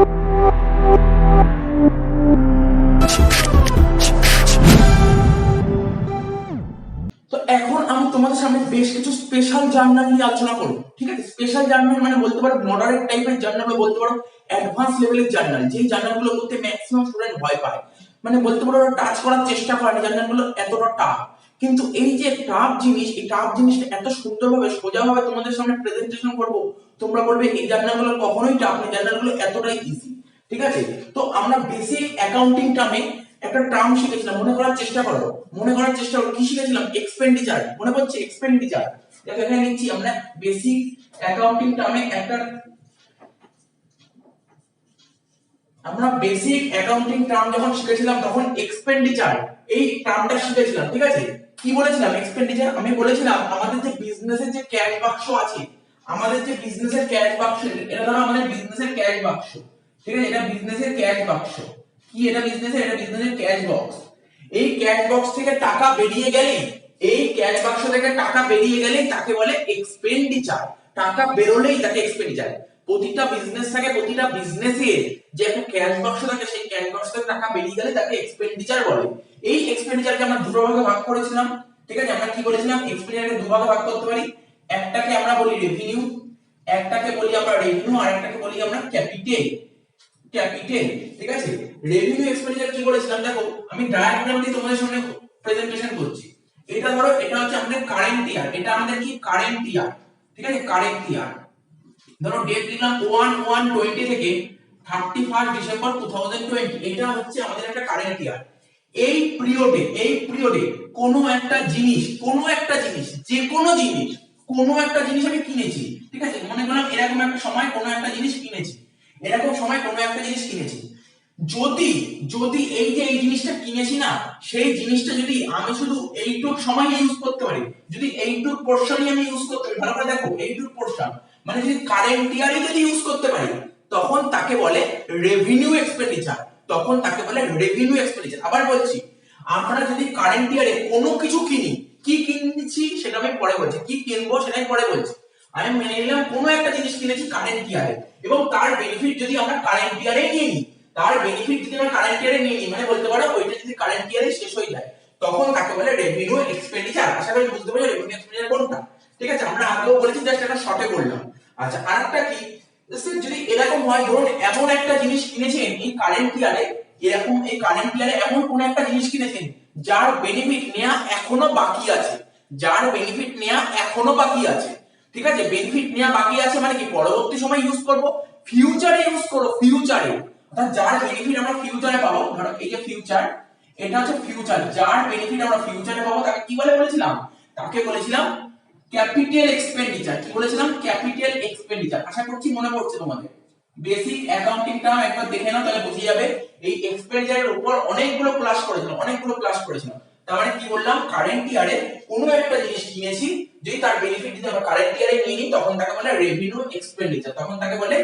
তো এখন আমি তোমাদের সামনে বেশ কিছু স্পেশাল জার্নাল নিয়ে আলোচনা করব। ঠিক আছে, স্পেশাল জার্নাল মানে বলতে পারো মডারেট টাইপের জার্নাল, বলতে পারো অ্যাডভান্স লেভেলের জার্নাল, যেই জার্নালগুলো করতে ম্যাক্সিমাম স্টুডেন্ট ভয় পায়, মানে বলতে পারো টাচ করার চেষ্টা করে না, জার্নালগুলো এতটা টাফ। কিন্তু এই যে টাফ জিনিস, এই টাফ জিনিসটা এত সুন্দরভাবে সোজাভাবে তোমাদের সামনে প্রেজেন্টেশন করব, তোমরা বলবে এই জার্নালগুলো কখনোই টাফ না, জার্নালগুলো এতটাই ইজি। ঠিক আছে, তো আমরা বেসিক অ্যাকাউন্টিং টার্মে একটা টার্ম শিখেছিলাম, মনে করার চেষ্টা করো, মনে করার চেষ্টা করো কি শিখেছিলাম? এক্সপেন্ডিচার। মনে পড়ছে? এক্সপেন্ডিচার। দেখো এখানে লিখছি আমরা বেসিক অ্যাকাউন্টিং টার্মে একটা, আমরা বেসিক অ্যাকাউন্টিং টার্ম যখন শিখেছিলাম তখন এক্সপেন্ডিচার এই টার্মটা শিখেছিলাম। ঠিক আছে, কি বলেছিলাম? এক্সপেন্ডিচার আমি বলেছিলাম আমাদের যে বিজনেসের যে ক্যাশ বাক্স আছে, আমাদের যে বিজনেসের ক্যাশ বাক্স, এটা ধরো আমাদের বিজনেসের ক্যাশ বাক্স। ঠিক আছে, এটা বিজনেসের ক্যাশ বাক্স। কি এটা? বিজনেসের, এটা বিজনেসের ক্যাশ বক্স। এই ক্যাশ বক্স থেকে টাকা বেরিয়ে গেলে, এই ক্যাশ বাক্স থেকে টাকা বেরিয়ে গেলে তাকে বলে এক্সপেন্ডিচার। টাকা বেরোলেই তাকে এক্সপেন্ডিচার। প্রতিটা বিজনেস থাকে, প্রতিটা বিজনেসে যে একটা ক্যাশ বাক্স থাকে, সেই ক্যাশ বাক্স থেকে টাকা বেরিয়ে গেলে তাকে এক্সপেন্ডিচার বলে। এই এক্সপেন্ডিচারকে আমরা দুটো ভাগে ভাগ করেছিলাম। ঠিক আছে, আমরা কি বলেছিলাম? এক্সপেন্ডিচারকে দুটো ভাগে ভাগ করতে পারি। একটাকে আমরা বলি রেভিনিউ, একটাকে বলি আমরা রেভিনিউ, আর একটাকে বলি আমরা ক্যাপিটাল। ক্যাপিটাল। ঠিক আছে, রেভিনিউ এক্সপেন্ডিচার কি বলেছিলাম? দেখো আমি ডায়াগ্রাম দিয়ে তোমাদের সামনে প্রেজেন্টেশন করছি। এটা ধরো, এটা হচ্ছে আমাদের কারেন্ট ইয়ার, এটা আমাদের কি কারেন্ট ইয়ার। ঠিক আছে, কারেন্ট ইয়ার। ধরো ডেট দিলাম 1/1/20 থেকে 31 ডিসেম্বর 2020, এটা হচ্ছে আমাদের একটা কারেন্ট ইয়ার। এই পিরিয়ডে কোনো একটা জিনিস, যে কোনো জিনিস, কোনো একটা জিনিস আমি কিনেছি। ঠিক আছে, মনে করলাম এরকম একটা সময় কোনো একটা জিনিস কিনেছি, এরকম সময় কোনো একটা জিনিস কিনেছি। যদি যদি এই যে এই জিনিসটা কিনেছি না, সেই জিনিসটা যদি আমি শুধু এইটুক সময় ইউজ করতে পারি, যদি এইটুক পোরশনই আমি ইউজ করতে পারি, ভালো করে দেখো এইটুক পোরশন, মানে যদি কারেন্ট ইয়ারে যদি ইউজ করতে পারি, তখন তাকে বলে রেভিনিউ এক্সপেন্ডিচার। তখন তাকে বলে রেভিনিউ এক্সপেন্ডিচার। আবার বলছি, আমরা যদি কারেন্ট ইয়ারে কোনো কিছু কিনি, কি কিনছি সেটা আমি পরে বলছি, কি কিনবো সেটা আমি পরে বলছি। আমি মেনে নিলাম কোনো একটা জিনিস কিনেছি কারেন্ট ইয়ারে, এবং তার বেনিফিট যদি আমরা কারেন্ট ইয়ারে নিয়ে নিই, তার বেনিফিট যদি আমরা কারেন্ট ইয়ারে নিয়ে নিই, মানে বলতে পারো ওইটা যদি কারেন্ট ইয়ারে শেষ হয়ে যায়, তখন তাকে বলে রেভিনিউ এক্সপেন্ডিচার। আশা করি বুঝতে পারছো রেভিনিউ এক্সপেন্ডিচার কোনটা। ঠিক আছে, আমরা আগেও বলেছি, জাস্ট একটা শর্টে বললাম। আচ্ছা, আরেকটা কি, যদি এরকম হয়, ধরুন এমন একটা জিনিস কিনেছেন এই কারেন্ট ইয়ারে, এরকম এই কারেন্ট ইয়ারে এমন কোন একটা জিনিস কিনেছেন যার বেনিফিট নেওয়া এখনো বাকি আছে, যার বেনিফিট নেওয়া এখনো বাকি আছে। ঠিক আছে, বেনিফিট নেওয়া বাকি আছে মানে কি, পরবর্তী সময় ইউজ করব, ফিউচারে ইউজ করব, ফিউচারে, অর্থাৎ যার বেনিফিট আমরা ফিউচারে পাবো। ধরো এই যে ফিউচার, এটা হচ্ছে ফিউচার, যার বেনিফিট আমরা ফিউচারে পাবো তাকে কি বলে বলেছিলাম? তাকে বলেছিলাম ক্যাপিটাল এক্সপেন্ডিচার। কি বলেছিলাম? Capital expenditure. আশা করছি মনে পড়ছে তোমাদের। বেসিক অ্যাকাউন্টিং টার্ম একবার দেখে নাও, তাহলে বুঝে যাবে। এই এক্সপেন্ডিচারের উপর অনেকগুলো ক্লাস করেছিলাম। তার মানে কি বললাম? কারেন্ট ইয়ারে কোনো একটা জিনিস কিনেছি, যদি তার বেনিফিট যদি আমরা কারেন্ট ইয়ারে নিয়ে নিই, তখন তাকে বলে রেভিনিউ এক্সপেন্ডিচার, তখন তাকে বলে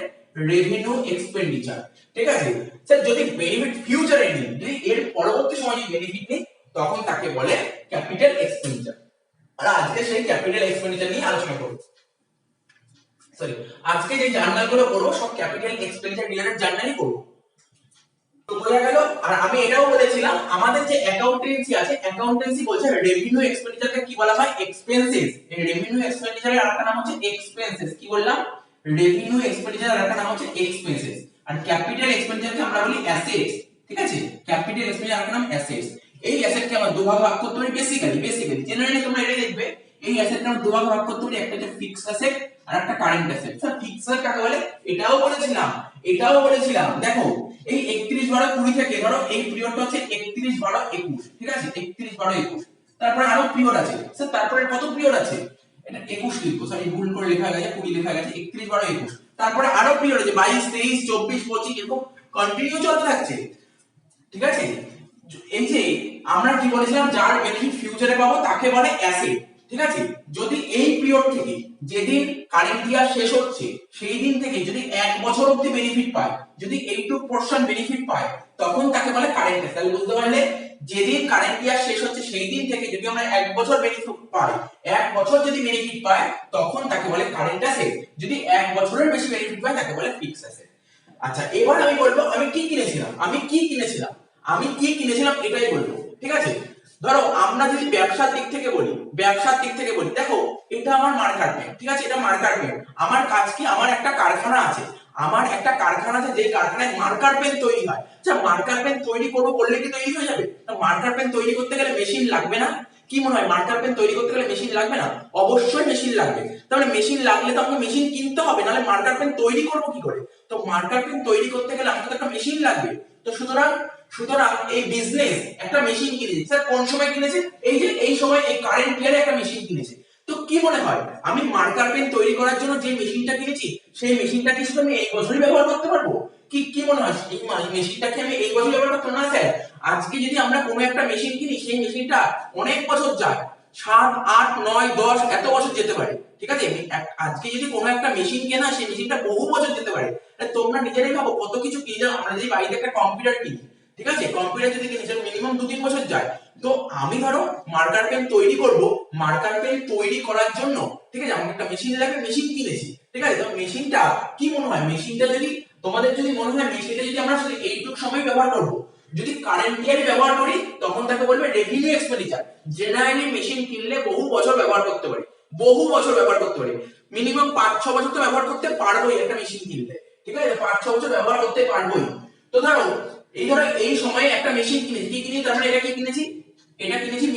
রেভিনিউ এক্সপেন্ডিচার। ঠিক আছে স্যার, যদি বেনিফিট ফিউচারে নিই, যদি এর পরবর্তী সময়ে বেনিফিট নিই, তখন তাকে বলে ক্যাপিটাল এক্সপেন্ডিচার। আর আজকে সেই ক্যাপিটাল এক্সপেন্ডিচার নিয়ে আলোচনা করব। সরি, আজকে যে জার্নালগুলো করব সব ক্যাপিটাল এক্সপেন্ডিচার রিলেটেড জার্নালই করব। তো বোঝা গেল। আর আমি এটাও বলেছিলাম আমাদের যে অ্যাকাউন্টেন্সি আছে, অ্যাকাউন্টেন্সি বলছে রেভিনিউ এক্সপেন্ডিচারকে কি বলা হয়? এক্সপেন্সেস। এই রেভিনিউ এক্সপেন্ডিচারের আরেকটা নাম হচ্ছে এক্সপেন্সেস। কি বললাম? রেভিনিউ এক্সপেন্ডিচারের আরেকটা নাম হচ্ছে এক্সপেন্সেস। আর ক্যাপিটাল এক্সপেন্ডিচারকে আমরা বলি অ্যাসেটস। ঠিক আছে, ক্যাপিটাল এক্সপেন্ডিচার আরেকটা নাম অ্যাসেটস। এই অ্যাসেটকে আমরা দুভাগে ভাগ করতে পারি। বেসিক্যালি জেনারেলি তোমরা এটা দেখবে, এই অ্যাসেটকে আমরা দুভাগে ভাগ করতে পারি। একটা হচ্ছে ফিক্সড অ্যাসেট আর একটা current asset. Sir fixed asset কাকে বলে? এটাও বলেছিলাম। দেখো এই 31/12/20 থেকে, ধরো এই পিরিয়ডটা হচ্ছে 31/12/21। ঠিক আছে, 31/12/21। তারপরে আরো পিরিয়ড আছে। স্যার তারপরে কত পিরিয়ড আছে? এটা 21 লিখবো, সরি ভুল করে লেখা গেছে, 20 লেখা গেছে, 31/12/21। তারপরে আরো পিরিয়ড আছে 22, 23, 24, 25, এরকম কন্টিনিউ চলতে থাকছে। ঠিক আছে, এই যে আমরা কি বলেছিলাম, যার বেনিফিট ফিউচারে পাবো তাকে বলে অ্যাসেট। ঠিক আছে, যদি এই পিরিয়ড থেকে, যেদিন কারেন্ট ইয়ার শেষ হচ্ছে সেই দিন থেকে যদি 1 বছর অবধি বেনিফিট পায়, যদি এইটুক পোরশন বেনিফিট পায়, তখন তাকে বলে কারেন্ট অ্যাসেট। তাহলে বুঝতে পারলে, যেদিন কারেন্ট ইয়ার শেষ হচ্ছে সেই দিন থেকে যদি আমরা 1 বছর বেনিফিট পাই, 1 বছর যদি বেনিফিট পায়, তখন তাকে বলে কারেন্ট অ্যাসেট। যদি 1 বছরের বেশি বেনিফিট পায় তাকে বলে ফিক্সড অ্যাসেট। আচ্ছা এবার আমি বলবো আমি কি কিনেছিলাম, এটাই বলবো, ঠিক আছে। ধরো আমরা যদি ব্যবসার দিক থেকে বলি, দেখো এটা আমার মার্কার পেন, ঠিক আছে, এটা মার্কার পেন। আমার কাজ কি, আমার একটা কারখানা আছে, যে কারখানায় মার্কার পেন তৈরি হয়। আচ্ছা মার্কার পেন তৈরি করবো বললে কি তৈরি হয়ে যাবে? মার্কার পেন তৈরি করতে গেলে মেশিন লাগবে না? কি মনে হয় মার্কার পেন তৈরি করতে গেলে মেশিন লাগবে না? অবশ্যই মেশিন লাগবে। তাহলে মেশিন লাগলে তো আমাকে মেশিন কিনতে হবে, নাহলে মার্কার পেন তৈরি করবো কি করে? তো মার্কার পেন তৈরি করতে গেলে আমাকে তো একটা মেশিন লাগবে। তো সুতরাং সুতরাং এই বিজনেস একটা মেশিন কিনেছে। স্যার কোন সময় কিনেছে? এই সময়, এই কারেন্ট ইয়ারে একটা মেশিন কিনেছে। তো কি মনে হয় আমি মার্কার পেন তৈরি করার জন্য যে মেশিনটা কিনেছি সেই মেশিনটা কি শুধু আমি এই বছরই ব্যবহার করতে পারবো? কি মনে হয় এই মেশিনটা কি আমি এই বছর ব্যবহার করতে? না স্যার, আজকে যদি আমরা কোনো একটা মেশিন কিনি সেই মেশিনটা অনেক বছর যায়, 7, 8, 9, 10 এত বছর যেতে পারে, ঠিক আছে। আজকে যদি কোনো একটা মেশিন কেনা সেই মেশিনটা বহু বছর যেতে পারে। তোমরা নিজেরাই ভাবো কত কিছু কিনে। আমরা যদি বাড়িতে একটা কম্পিউটার কিনি, ঠিক আছে, কম্পিউটার যদি কিনি সেটা মিনিমাম 2-3 বছর যায়। তো আমি ধরো মার্কার পেন তৈরি করব, মার্কার পেন তৈরি করার জন্য, ঠিক আছে, আমার একটা মেশিন লাগবে, মেশিন কিনেছি, ঠিক আছে। তো মেশিনটা কি মনে হয়, মেশিনটা যদি তোমাদের যদি মনে হয় মেশিনটা যদি আমরা শুধু এইটুক সময় ব্যবহার করব, যদি কারেন্ট ইয়ারে ব্যবহার করি তখন তাকে বলবে রেভিনিউ এক্সপেন্ডিচার। জেনারেলি মেশিন কিনলে বহু বছর ব্যবহার করতে পারি, মিনিমাম 5-6 বছর তো ব্যবহার করতে পারবোই একটা মেশিন কিনলে, ঠিক আছে, 5-6 বছর ব্যবহার করতে পারবোই। তো ধরো এই সময়ে একটা মেশিন কিনেছি, কি কিনেছি, তার মানে এটা কি কিনেছি,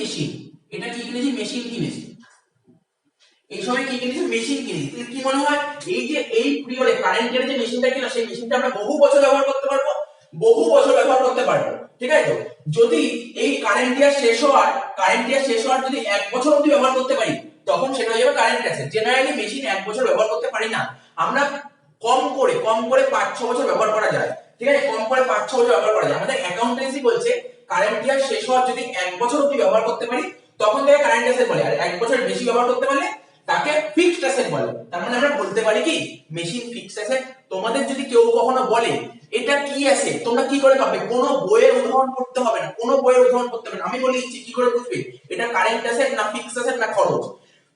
মেশিন। এটা কি কিনেছি, মেশিন কিনেছি। এই সময় কি কিনেছি, মেশিন কিনেছি। কি মনে হয় এই যে এই পিরিয়ডে কারেন্ট ইয়ারে যে মেশিনটা কিনা সেই মেশিনটা আমরা বহু বছর ব্যবহার করতে পারবো, ঠিক আছে। তো যদি এই কারেন্ট ইয়ার শেষ হওয়ার যদি 1 বছর অবধি ব্যবহার করতে পারি তখন সেটা হয়ে যাবে কারেন্ট অ্যাসেট। জেনারেলি মেশিন 1 বছর ব্যবহার করতে পারি না আমরা, কম করে 5-6 বছর ব্যবহার করা যায়, ঠিক আছে, কম করে 5-6 বছর ব্যবহার করা যায়। আমাদের অ্যাকাউন্টেন্সি বলছে কারেন্ট ইয়ার শেষ হওয়ার যদি 1 বছর অবধি ব্যবহার করতে পারি তখন তাকে কারেন্ট অ্যাসেট বলে, আর 1 বছর বেশি ব্যবহার করতে পারলে তাকে ফিক্সড অ্যাসেট বলে। তার মানে আমরা বলতে পারি কি মেশিন ফিক্সড অ্যাসেট। তোমাদের যদি কেউ কখনো বলে এটা কি অ্যাসেট, তোমরা কি করে ভাববে? কোনো বইয়ের উদাহরণ করতে হবে না, আমি বলে দিচ্ছি কি করে বুঝবে এটা কারেন্ট অ্যাসেট না ফিক্সড অ্যাসেট না খরচ।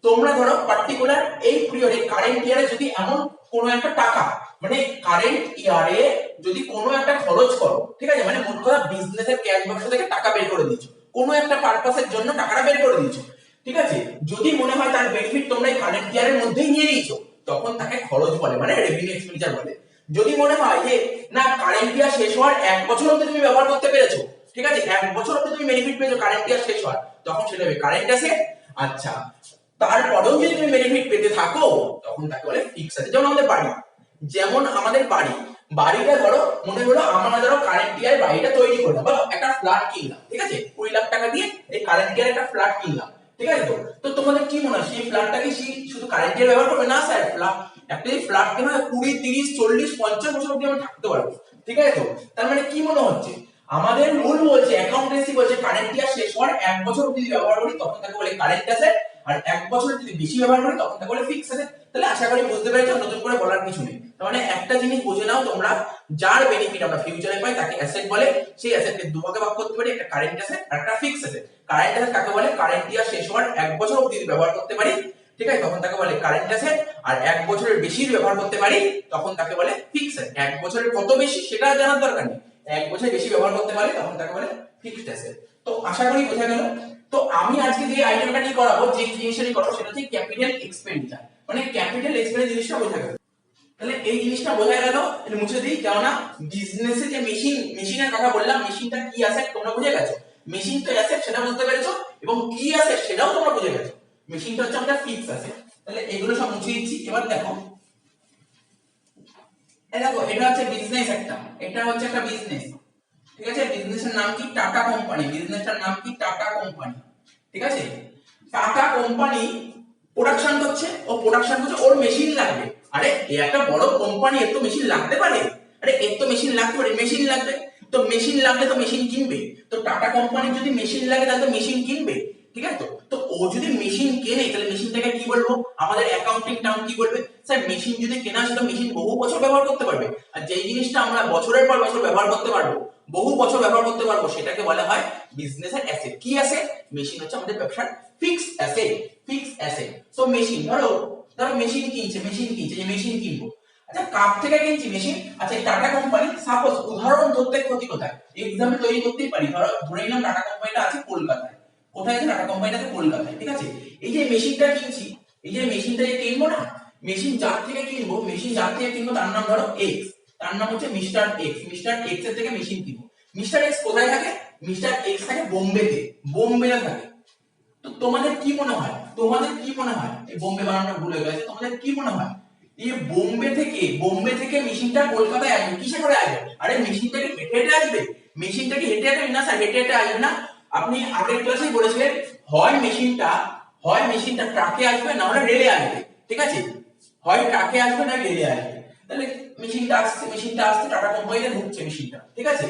তোমরা ধরো পার্টিকুলার এই পিরিয়ডে কারেন্ট ইয়ারে যদি এমন কোনো একটা টাকা, মানে কারেন্ট ইয়ারে যদি কোনো একটা খরচ করো, ঠিক আছে, মানে মোট কথা বিজনেসের ক্যাশ বাক্স থেকে টাকা বের করে দিচ্ছ, কোনো একটা পারপাসের জন্য টাকাটা বের করে দিচ্ছ, ঠিক আছে। যদি মনে হয় তার বেনিফিট তোমরা এই কারেন্ট ইয়ারের মধ্যেই নিয়ে নিয়েছো তখন তাকে খরচ বলে, মানে রেভিনিউ এক্সপেন্ডিচার বলে। যদি মনে হয় যে না কারেন্ট ইয়ার শেষ হওয়ার 1 বছর অবধি তুমি ব্যবহার করতে পেরেছো, ঠিক আছে, 1 বছর অবধি তুমি বেনিফিট পেয়েছো কারেন্ট ইয়ার শেষ হওয়ার, তখন সেটা হবে কারেন্ট অ্যাসেট। আচ্ছা তারপরেও যদি তুমি বেনিফিট পেতে থাকো তখন তাকে বলে ফিক্সড অ্যাসেট। যেমন আমাদের বাড়িটা ধরো মনে হলো আমরা ধরো কারেন্ট ইয়ারে বাড়িটা তৈরি করলাম বা একটা ফ্ল্যাট কিনলাম, ঠিক আছে, 20 লাখ টাকা দিয়ে এই কারেন্ট ইয়ারে একটা ফ্ল্যাট কিনলাম, ঠিক আছে। তো তোমাদের কি মনে হয় সেই ফ্ল্যাটটাকে শুধু কারেন্ট ইয়ার ব্যবহার করবে? না স্যার, একটা ফ্ল্যাট কেনা 20, 30, 40, 50 বছর অবধি আমরা থাকতে পারবো, ঠিক আছে। তো তার মানে কি মনে হচ্ছে আমাদের রুল বলছে, অ্যাকাউন্টেন্সি বলছে কারেন্ট ইয়ার শেষ হওয়ার 1 বছর অবধি ব্যবহার করি তখন তাকে বলে কারেন্ট অ্যাসেট, আর 1 বছরের যদি বেশি ব্যবহার করি তখন তাকে বলে ফিক্সড অ্যাসেট। তাহলে আশা করি বুঝতে পেরেছো, নতুন করে বলার কিছু নেই। তার মানে একটা জিনিস বুঝে নাও তোমরা, যার বেনিফিট আমরা ফিউচারে পাই তাকে অ্যাসেট বলে। সেই অ্যাসেটকে দুভাগে ভাগ করতে পারি, একটা কারেন্ট অ্যাসেট আর একটা ফিক্সড অ্যাসেট। কারেন্ট অ্যাসেট কাকে বলে? কারেন্ট ইয়ার শেষ হওয়ার 1 বছর অবধি ব্যবহার করতে পারি, ঠিক আছে, তখন তাকে বলে কারেন্ট অ্যাসেট। আর 1 বছরের বেশি ব্যবহার করতে পারি তখন তাকে বলে ফিক্সড অ্যাসেট। 1 বছরের কত বেশি সেটা জানার দরকার নেই, 1 বছরের বেশি ব্যবহার করতে পারি তখন তাকে বলে ফিক্সড অ্যাসেট। তো আশা করি বোঝা গেল। তো আমি আজকে যে আইটেমটা নিয়ে করাবো, যে জিনিসটা নিয়ে করাবো সেটা হচ্ছে ক্যাপিটাল এক্সপেন্ডিচার, মানে ক্যাপিটাল এক্সপেন্ডিচার জিনিসটা বোঝা গেল। তাহলে এই জিনিসটা বোঝা গেল, এটা মুছে দিই। কেননা বিজনেসে যে মেশিনের কথা বললাম, মেশিনটা কি অ্যাসেট তোমরা বুঝে গেছো, মেশিন তো অ্যাসেট সেটা বুঝতে পেরেছো, এবং কি অ্যাসেট সেটাও তোমরা বুঝে গেছো। মেশিনটা হচ্ছে আমাদের ফিক্সড অ্যাসেট। তাহলে এগুলো সব মুছে দিচ্ছি। এবার দেখো এটা হচ্ছে বিজনেস একটা, এটা হচ্ছে একটা বিজনেস, ঠিক আছে। বিজনেসের নাম কি? Tata company. বিজনেসটার নাম কি? টাটা কোম্পানি, ঠিক আছে। টাটা কোম্পানি প্রোডাকশন করছে, ওর মেশিন লাগবে। আরে এ একটা বড় কোম্পানি, এর তো মেশিন লাগতে পারে, মেশিন লাগবে। তো মেশিন লাগলে তো মেশিন কিনবে। তো টাটা কোম্পানি যদি মেশিন লাগে তাহলে তো মেশিন কিনবে, ঠিক আছে। তো ও যদি মেশিন কেনে তাহলে মেশিনটাকে কি বলবো? আমাদের অ্যাকাউন্টিং টার্ম কি বলবে? স্যার মেশিন যদি কেনা সেটা মেশিন বহু বছর ব্যবহার করতে পারবে। আর যেই জিনিসটা আমরা বছরের পর বছর ব্যবহার করতে পারবো, বহু বছর ব্যবহার করতে পারবো, সেটাকে বলা হয় বিজনেসের অ্যাসেট। কি অ্যাসেট? মেশিন হচ্ছে আমাদের ব্যবসার ফিক্সড অ্যাসেট। সো মেশিন ধরো মেশিন কিনছে, যে মেশিন কিনবো। আচ্ছা কাপ থেকে কিনছি মেশিন, আচ্ছা টাটা কোম্পানি, সাপোজ উদাহরণ ধরতে ক্ষতি কোথায়, এক্সাম্পল তৈরি করতেই পারি, ধরে নিলাম টাটা কোম্পানিটা আছে কলকাতায়, কোথায় আছে টাটা কোম্পানিটা আছে কলকাতায়, ঠিক আছে। এই যে মেশিনটা কিনছি, এই যে মেশিনটা যে কিনবো না, মেশিন যার থেকে কিনবো, তার নাম ধরো এক্স, তার নাম হচ্ছে মিস্টার এক্স, মিস্টার এক্স এর থেকে মেশিন কিনবো। মিস্টার এক্স কোথায় থাকে, মিস্টার এক্স থাকে বোম্বেতে, বোম্বেতে থাকে। তো তোমাদের কি মনে হয়, এই বোম্বে বানানটা ভুল হয়ে গেছে, তোমাদের কি মনে হয় এই বোম্বে থেকে মেশিনটা কলকাতায় আসবে কিসে করে আসবে? আরে মেশিনটা কি হেঁটে হেঁটে আসবে? হেঁটে হেঁটে না স্যার, হেঁটে হেঁটে আসবে না। আপনি আগের ক্লাসেই বলেছিলেন হয় মেশিনটা ট্রাকে আসবে না হলে রেলে আসবে, ঠিক আছে, হয় ট্রাকে আসবে না রেলে আসবে। তাহলে মেশিনটা আসছে টাটা কোম্পানিতে ঢুকছে মেশিনটা, ঠিক আছে।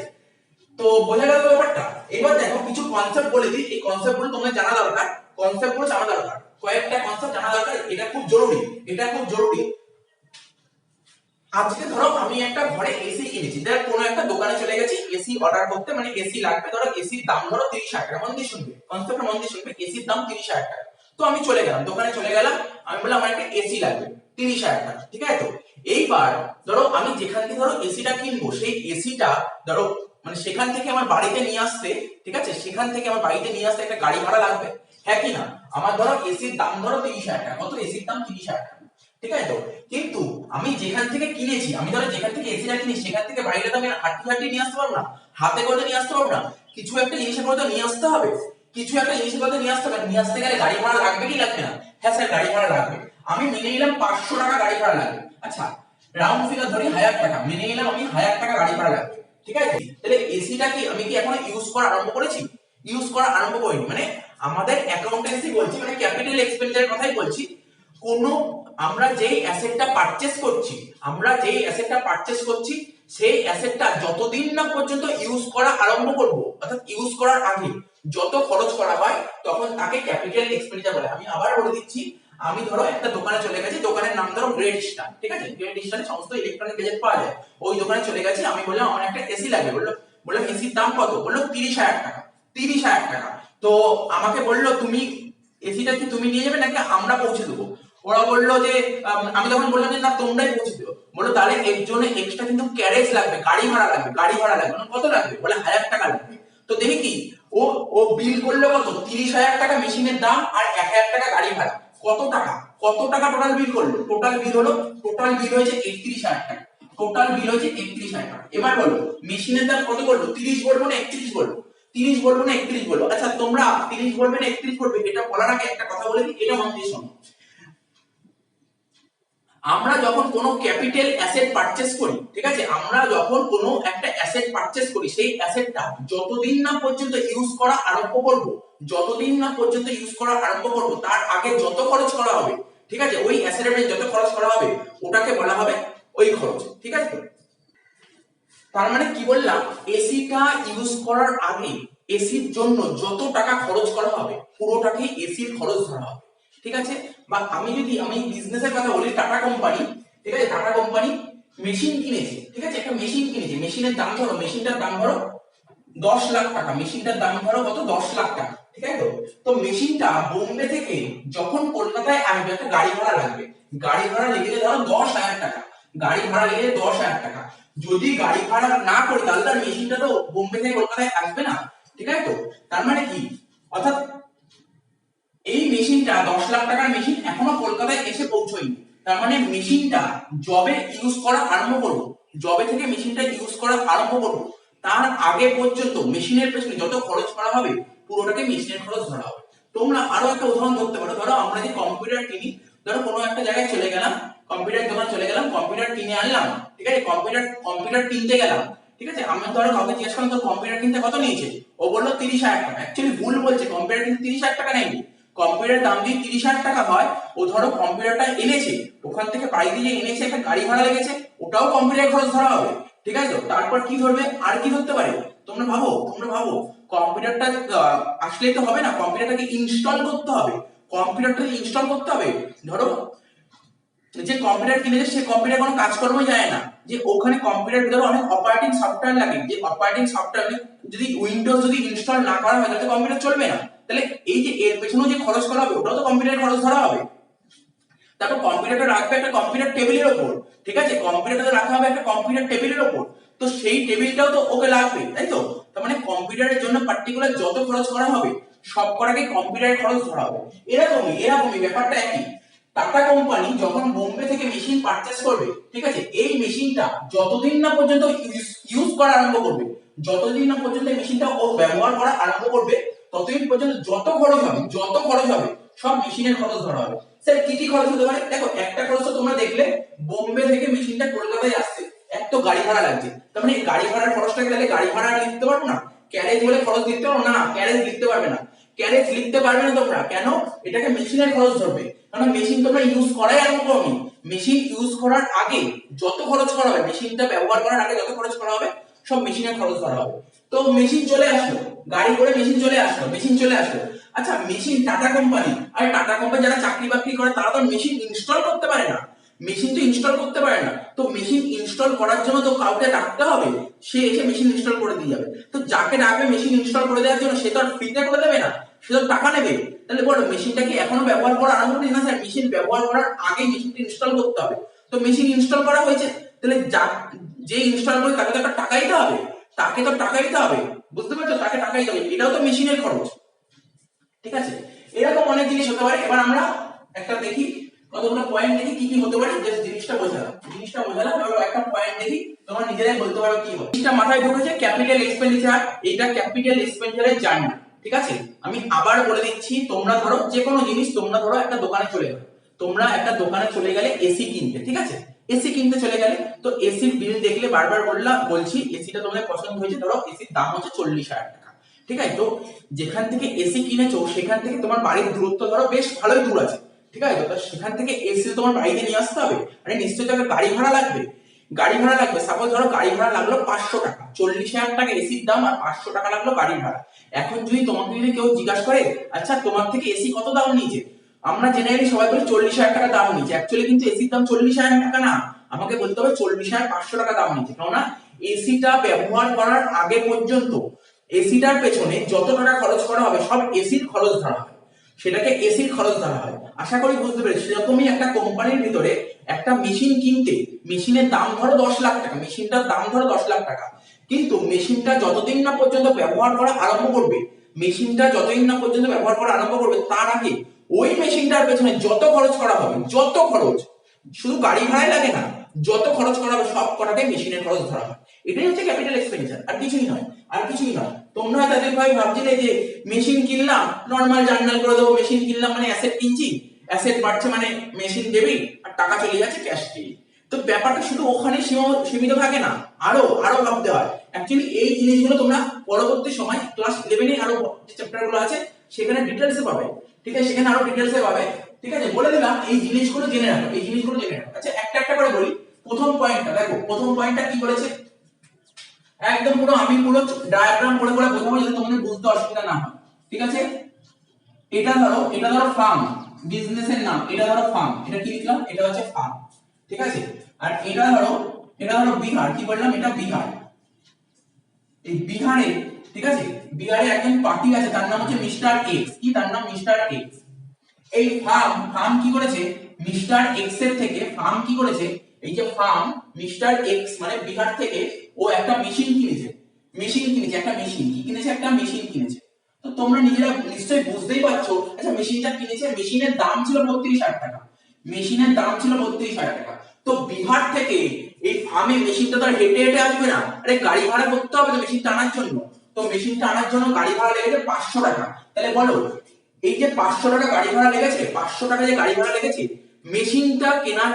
তো বোঝা গেল ব্যাপারটা। এবার দেখো কিছু কনসেপ্ট বলে দিই, এই কনসেপ্ট গুলো তোমাদের জানা দরকার, কয়েকটা কনসেপ্ট জানা দরকার, এটা খুব জরুরি। আজকে ধরো আমি একটা ঘরে এসি কিনেছি, ধর কোনো একটা দোকানে চলে গেছি এসি অর্ডার করতে, মানে এসি লাগবে, ধরো এসির দাম ধরো 30,000 টাকা, মন দিয়ে শুনবে কনসেপ্টটা, মন দিয়ে শুনবে, এসির দাম 30,000 টাকা। তো আমি চলে গেলাম দোকানে, আমি বললাম আমার একটা এসি লাগবে 30,000 টাকা, ঠিক আছে। তো এইবার ধরো আমি যেখান থেকে ধরো এসিটা কিনবো, সেই এসিটা ধরো মানে সেখান থেকে আমার বাড়িতে নিয়ে আসতে, ঠিক আছে, একটা গাড়ি ভাড়া লাগবে, হ্যাঁ কি না? আমার ধরো এসির দাম ধরো 30,000 টাকা, কত এসির দাম 30,000 টাকা, ঠিক আছে। তো কিন্তু আমি যেখান থেকে কিনেছি, আমি ধরো যেখান থেকে এসিটা কিনি সেখান থেকে বাইরে তো আমি হাঁটি নিয়ে আসতে পারবো না, হাতে করে নিয়ে আসতে পারবো না, কিছু একটা জিনিসের করে নিয়ে আসতে হবে, নিয়ে আসতে গেলে গাড়ি ভাড়া লাগবে কি লাগবে না? হ্যাঁ স্যার গাড়ি ভাড়া লাগবে। আমি মেনে নিলাম 500 টাকা গাড়ি ভাড়া লাগবে, আচ্ছা রাউন্ড ফিগার ধরি 1000 টাকা, মেনে নিলাম আমি 1000 টাকা গাড়ি ভাড়া লাগবে, ঠিক আছে। তাহলে এসিটা কি আমি কি এখনো ইউজ করা আরম্ভ করেছি? করিনি, মানে আমাদের অ্যাকাউন্টেন্সি বলছি, মানে ক্যাপিটাল এক্সপেন্ডিচারের কথাই বলছি। কোন আমরা যেই অ্যাসেটটা পারচেজ করছি সেই অ্যাসেটটা যতদিন না পর্যন্ত ইউজ করা আরম্ভ করব, অর্থাৎ ইউজ করার আগে যত খরচ করা হয় তখন তাকে ক্যাপিটাল এক্সপেন্ডিচার বলে। আমি আবার বলে দিচ্ছি, আমি ধরো একটা দোকানে চলে গেছি, দোকানের নাম ধরো গ্রেট স্টার, ঠিক আছে, গ্রেট স্টারে সমস্ত ইলেকট্রনিক গ্যাজেট পাওয়া যায়। ওই দোকানে চলে গেছি, আমি বললাম আমার একটা এসি লাগবে, বললাম এসির দাম কত? বললো 30,000 টাকা, 30,000 টাকা। তো আমাকে বললো তুমি এসিটা কি তুমি নিয়ে যাবে নাকি আমরা পৌঁছে দেবো? ওরা বললো যে আমি তখন বললাম যে না তোমরাই পৌঁছে দিও। বললো তাহলে এর জন্য এক্সট্রা কিন্তু ক্যারেজ লাগবে, গাড়ি ভাড়া লাগবে। মানে কত লাগবে? বলে 1000 টাকা লাগবে। তো দেখি কি ও ও বিল করলো কত? 30,000 টাকা মেশিনের দাম আর 1000 টাকা গাড়ি ভাড়া। কত টাকা টোটাল বিল করলো? টোটাল বিল হয়েছে 31,000 টাকা। এবার বলো মেশিনের দাম কত বলবো? 30 বলবো না 31 বলবো? 30 বলবো না 31 বলবো? আচ্ছা তোমরা 30 বলবে না 31 বলবে? এটা বলার আগে একটা কথা বলে দিই, এটা মন দিয়ে শোনো। আমরা যখন কোনো ক্যাপিটাল অ্যাসেট পারচেজ করি, ঠিক আছে, আমরা যখন কোনো একটা অ্যাসেট পারচেজ করি সেই অ্যাসেটটা যতদিন না পর্যন্ত ইউজ করা আরম্ভ করব তার আগে যত খরচ করা হবে, ঠিক আছে, ওই অ্যাসেটের যত খরচ করা হবে ওটাকে বলা হবে ওই খরচ, ঠিক আছে। তার মানে কি বললাম, এসিটা ইউজ করার আগে এসির জন্য যত টাকা খরচ করা হবে পুরোটাকে এসির খরচ ধরা হবে, ঠিক আছে। বা আমি বিজনেসের কথা বলি, টাটা কোম্পানি, ঠিক আছে, টাটা কোম্পানি মেশিন কিনেছে, ঠিক আছে, একটা মেশিন কিনেছে, মেশিনটার দাম ধরো 10 লাখ টাকা, কত? 10 লাখ টাকা, ঠিক আছে। তো মেশিনটা বোম্বে থেকে যখন কলকাতায় আসবে একটা গাড়ি ভাড়া লাগবে, গাড়ি ভাড়া লেগে ধরো 10,000 টাকা, যদি গাড়ি ভাড়া না করি তাহলে তার মেশিনটা তো বোম্বে থেকে কলকাতায় আসবে না, ঠিক আছে। তো তার মানে কি, অর্থাৎ এই মেশিনটা 10 লাখ টাকার মেশিন এখনো কলকাতায় এসে পৌঁছয়নি। তার মানে মেশিনটা জবে থেকে মেশিনটা ইউজ করা আরম্ভ করব তার আগে পর্যন্ত মেশিনের পেছনে যত খরচ করা হবে পুরোটাকে মেশিনের খরচ ধরা হবে। তোমরা আরো একটা উদাহরণ ধরতে পারো, ধরো আমরা যে কম্পিউটার কিনি, ধরো কোনো একটা জায়গায় চলে গেলাম, কম্পিউটার দোকান চলে গেলাম, কম্পিউটার কিনে আনলাম, ঠিক আছে, কম্পিউটার কিনতে গেলাম, ঠিক আছে, আমি ধরো কাউকে জিজ্ঞেস করলাম তো কম্পিউটার কিনতে কত নিয়েছে, ও বললো 30,000 টাকা। অ্যাকচুয়ালি ভুল বলছে, কম্পিউটার কিনতে 30,000 টাকা নেয়নি, কম্পিউটার দাম যদি 30,000 টাকা হয়, ও ধরো কম্পিউটারটা এনেছে, ওখান থেকে বাড়িতে যে এনেছে একটা গাড়ি ভাড়া লেগেছে, ওটাও কম্পিউটার খরচ ধরা হবে, ঠিক আছে। তারপর কি ধরবে, আর কি ধরতে পারে? তোমরা ভাবো কম্পিউটারটা আসলেই তো হবে না, কম্পিউটারটাকে ইনস্টল করতে হবে। ধরো যে কম্পিউটার কিনেছে সে কম্পিউটার কোনো কাজকর্মই যায় না, যে ওখানে কম্পিউটার ধরো অনেক অপারেটিং সফটওয়্যার লাগে, যে অপারেটিং সফটওয়্যার যদি উইন্ডোজ যদি ইনস্টল না করা হয় তাহলে কম্পিউটার চলবে না। তাহলে এই যে এর পেছনে যে খরচ করা হবে ওটাও তো কম্পিউটারের খরচ ধরা হবে। তারপর কম্পিউটারটা রাখবে একটা কম্পিউটার টেবিলের উপর, ঠিক আছে, কম্পিউটারটা রাখা হবে একটা কম্পিউটার টেবিলের উপর, তো সেই টেবিলটাও তো ওকে লাগবে, তাই তো? তার মানে কম্পিউটারের জন্য পার্টিকুলার যত খরচ করা হবে সব কটাকে কম্পিউটারের খরচ ধরা হবে। এরকমই ব্যাপারটা একই। টাটা কোম্পানি যখন বোম্বে থেকে মেশিন পারচেজ করবে, ঠিক আছে, এই মেশিনটা যতদিন না পর্যন্ত ইউজ করা আরম্ভ করবে, যতদিন না পর্যন্ত এই মেশিনটা ও ব্যবহার করা আরম্ভ করবে, ততদিন পর্যন্ত যত খরচ হবে সব মেশিনের খরচ ধরা হবে। স্যার কি কি খরচ হতে পারে? দেখো, একটা খরচ তো তোমরা দেখলে, বোম্বে থেকে মেশিনটা কলকাতায় আসছে, এক তো গাড়ি ভাড়া লাগছে, তার মানে গাড়ি ভাড়ার খরচটাকে তাহলে গাড়ি ভাড়া লিখতে পারবো না? ক্যারেজ বলে খরচ লিখতে পারবো না? ক্যারেজ লিখতে পারবে না। ক্যারেজ লিখতে পারবে না তোমরা, কেন? এটাকে মেশিনের খরচ ধরবে, কারণ মেশিন তোমরা ইউজ করাই আরম্ভ করোনি। মেশিন ইউজ করার আগে যত খরচ করা হবে, মেশিনটা ব্যবহার করার আগে যত খরচ করা হবে সব মেশিনের খরচ ধরা হবে। তো মেশিন চলে আসলো, গাড়ি করে মেশিন চলে আসলো। আচ্ছা, মেশিন টাটা কোম্পানি, আর টাটা কোম্পানি যারা চাকরি বাকরি করে তারা তো মেশিন ইনস্টল করতে পারে না, তো মেশিন ইনস্টল করার জন্য তো কাউকে ডাকতে হবে, সে এসে মেশিন ইনস্টল করে দিয়ে যাবে। তো যাকে ডাকবে মেশিন ইনস্টল করে দেওয়ার জন্য, সে তো আর ফ্রিতে করে দেবে না, সে তো টাকা নেবে। তাহলে বলো, মেশিনটা কি এখনো ব্যবহার করা আরম্ভ করেনি? না স্যার, মেশিন ব্যবহার করার আগে মেশিনটা ইনস্টল করতে হবে। তো মেশিন ইনস্টল করা হয়েছে, তাহলে যে ইনস্টল করে তাকে তো একটা টাকা দিতে হবে, বুঝতে পারছো? তাকে টাকা দিতে হবে, এটাও তো মেশিনের খরচ, ঠিক আছে? এরকম অনেক জিনিস হতে পারে। এবার আমরা একটা দেখি, কতগুলো পয়েন্ট দেখি কি কি হতে পারে, জাস্ট জিনিসটা বোঝালাম। এবার একটা পয়েন্ট দেখি, তোমরা নিজেরাই বলতে পারো কি হবে। জিনিসটা মাথায় ঢুকেছে, ক্যাপিটাল এক্সপেন্ডিচার, এটা ক্যাপিটাল এক্সপেন্ডিচারের জার্নি, ঠিক আছে? আমি আবার বলে দিচ্ছি, তোমরা ধরো যে কোনো জিনিস, তোমরা ধরো একটা দোকানে চলে গেলে এসি কিনতে, ঠিক আছে? এসি কিনতে চলে গেলে, তো এসির বিল দেখলে বারবার বলছি এসিটা তোমাদের পছন্দ হয়েছে, ধরো এসির দাম হচ্ছে 40,000 টাকা, ঠিক আছে? তো যেখান থেকে এসি কিনেছো সেখান থেকে তোমার বাড়ির দূরত্ব ধরো বেশ ভালোই দূর আছে, ঠিক আছে? তো সেখান থেকে এসি তোমার বাড়িতে নিয়ে আসতে হবে, আরে নিশ্চয়ই তাকে গাড়ি ভাড়া লাগবে। সাপোজ ধরো গাড়ি ভাড়া লাগলো 500 টাকা, 40,000 টাকা এসির দাম, আর 500 টাকা লাগলো গাড়ি ভাড়া। এখন যদি কেউ জিজ্ঞাসা করে, আচ্ছা তোমার থেকে এসি কত দাম নিয়েছে, আমরা জেনারেলি সবাই বলি 40,000 টাকা দাম নিয়েছে, অ্যাকচুয়ালি কিন্তু এসির দাম 40,000 টাকা না, আমাকে বলতে হবে 40,500 টাকা দাম নিয়েছে। কেননা এসিটা ব্যবহার করার আগে পর্যন্ত এসিটার পেছনে যত টাকা খরচ করা হবে সব এসির খরচ ধরা হয়, সেটাকে এসির খরচ ধরা হয়। আশা করি বুঝতে পেরেছি। সেরকমই একটা কোম্পানির ভিতরে একটা মেশিন কিনতে, মেশিনের দাম ধরো 10 লাখ টাকা, কিন্তু মেশিনটা যতদিন না পর্যন্ত ব্যবহার করা আরম্ভ করবে, তার আগে ওই মেশিনটার পেছনে যত খরচ করা হবে, শুধু গাড়ি ভাড়াই লাগে না, যত খরচ করা হবে সব কটাকে মেশিনের খরচ ধরা হয়। এটাই হচ্ছে ক্যাপিটাল এক্সপেন্ডিচার, আর কিছুই নয়। তোমরা তাদের ভাই ভাবছিলে যে মেশিন কিনলাম, নরমাল জার্নাল করে দেবো, মেশিন কিনলাম মানে অ্যাসেট কিনছি, অ্যাসেট বাড়ছে মানে মেশিন দেবেই আর টাকা চলে যাচ্ছে ক্যাশ দিয়ে। তো ব্যাপারটা শুধু ওখানে সীমিত থাকে না, আরো ভাবতে হয়। অ্যাকচুয়ালি এই জিনিসগুলো তোমরা পরবর্তী সময় ক্লাস 11 এ আরো যে চ্যাপ্টার গুলো আছে সেখানে ডিটেইলসে পাবে, ঠিক আছে? সেখানে আরো ডিটেইলসে পাবে, ঠিক আছে? বলে দিলাম এই জিনিসগুলো জেনে রাখো। আচ্ছা, একটা করে বলি। প্রথম পয়েন্টটা দেখো, কি বলেছে, একদম আমি পুরো ডায়াগ্রাম করে বোঝাবো যাতে তোমাদের বুঝতে অসুবিধা না হয়, ঠিক আছে? এটা ধরো ফার্ম, বিজনেসের নাম, এটা ধরো ফার্ম, এটা কি লিখলাম, এটা হচ্ছে ফার্ম, ঠিক আছে? আর এটা ধরো বিহার, কি বললাম, এটা বিহার। এই বিহারে, ঠিক আছে, বিহারে একজন পার্টি আছে, তার নাম হচ্ছে মিস্টার এক্স। কি তার নাম? Mister x. এই ফার্ম কি করেছে, মিস্টার এক্স এর থেকে ফার্ম কি করেছে, এই যে ফার্ম, মিস্টার এক্স মানে বিহার থেকে ও একটা মেশিন কিনেছে, একটা মেশিন কিনেছে। তো তোমরা নিজেরা নিশ্চয়ই বুঝতেই পারছো। আচ্ছা, মেশিনটা কিনেছে, মেশিনের দাম ছিল 32,000 টাকা, তো বিহার থেকে এই ফার্মে মেশিনটা তো হেঁটে আসবে না, আরে গাড়ি ভাড়া করতে হবে তো মেশিনটা আনার জন্য। তো মেশিনটা আনার জন্য গাড়ি ভাড়া লেগেছে 500 টাকা। তাহলে বলো, এই যে 500 টাকা গাড়ি ভাড়া লেগেছে, মেশিনটা কেনার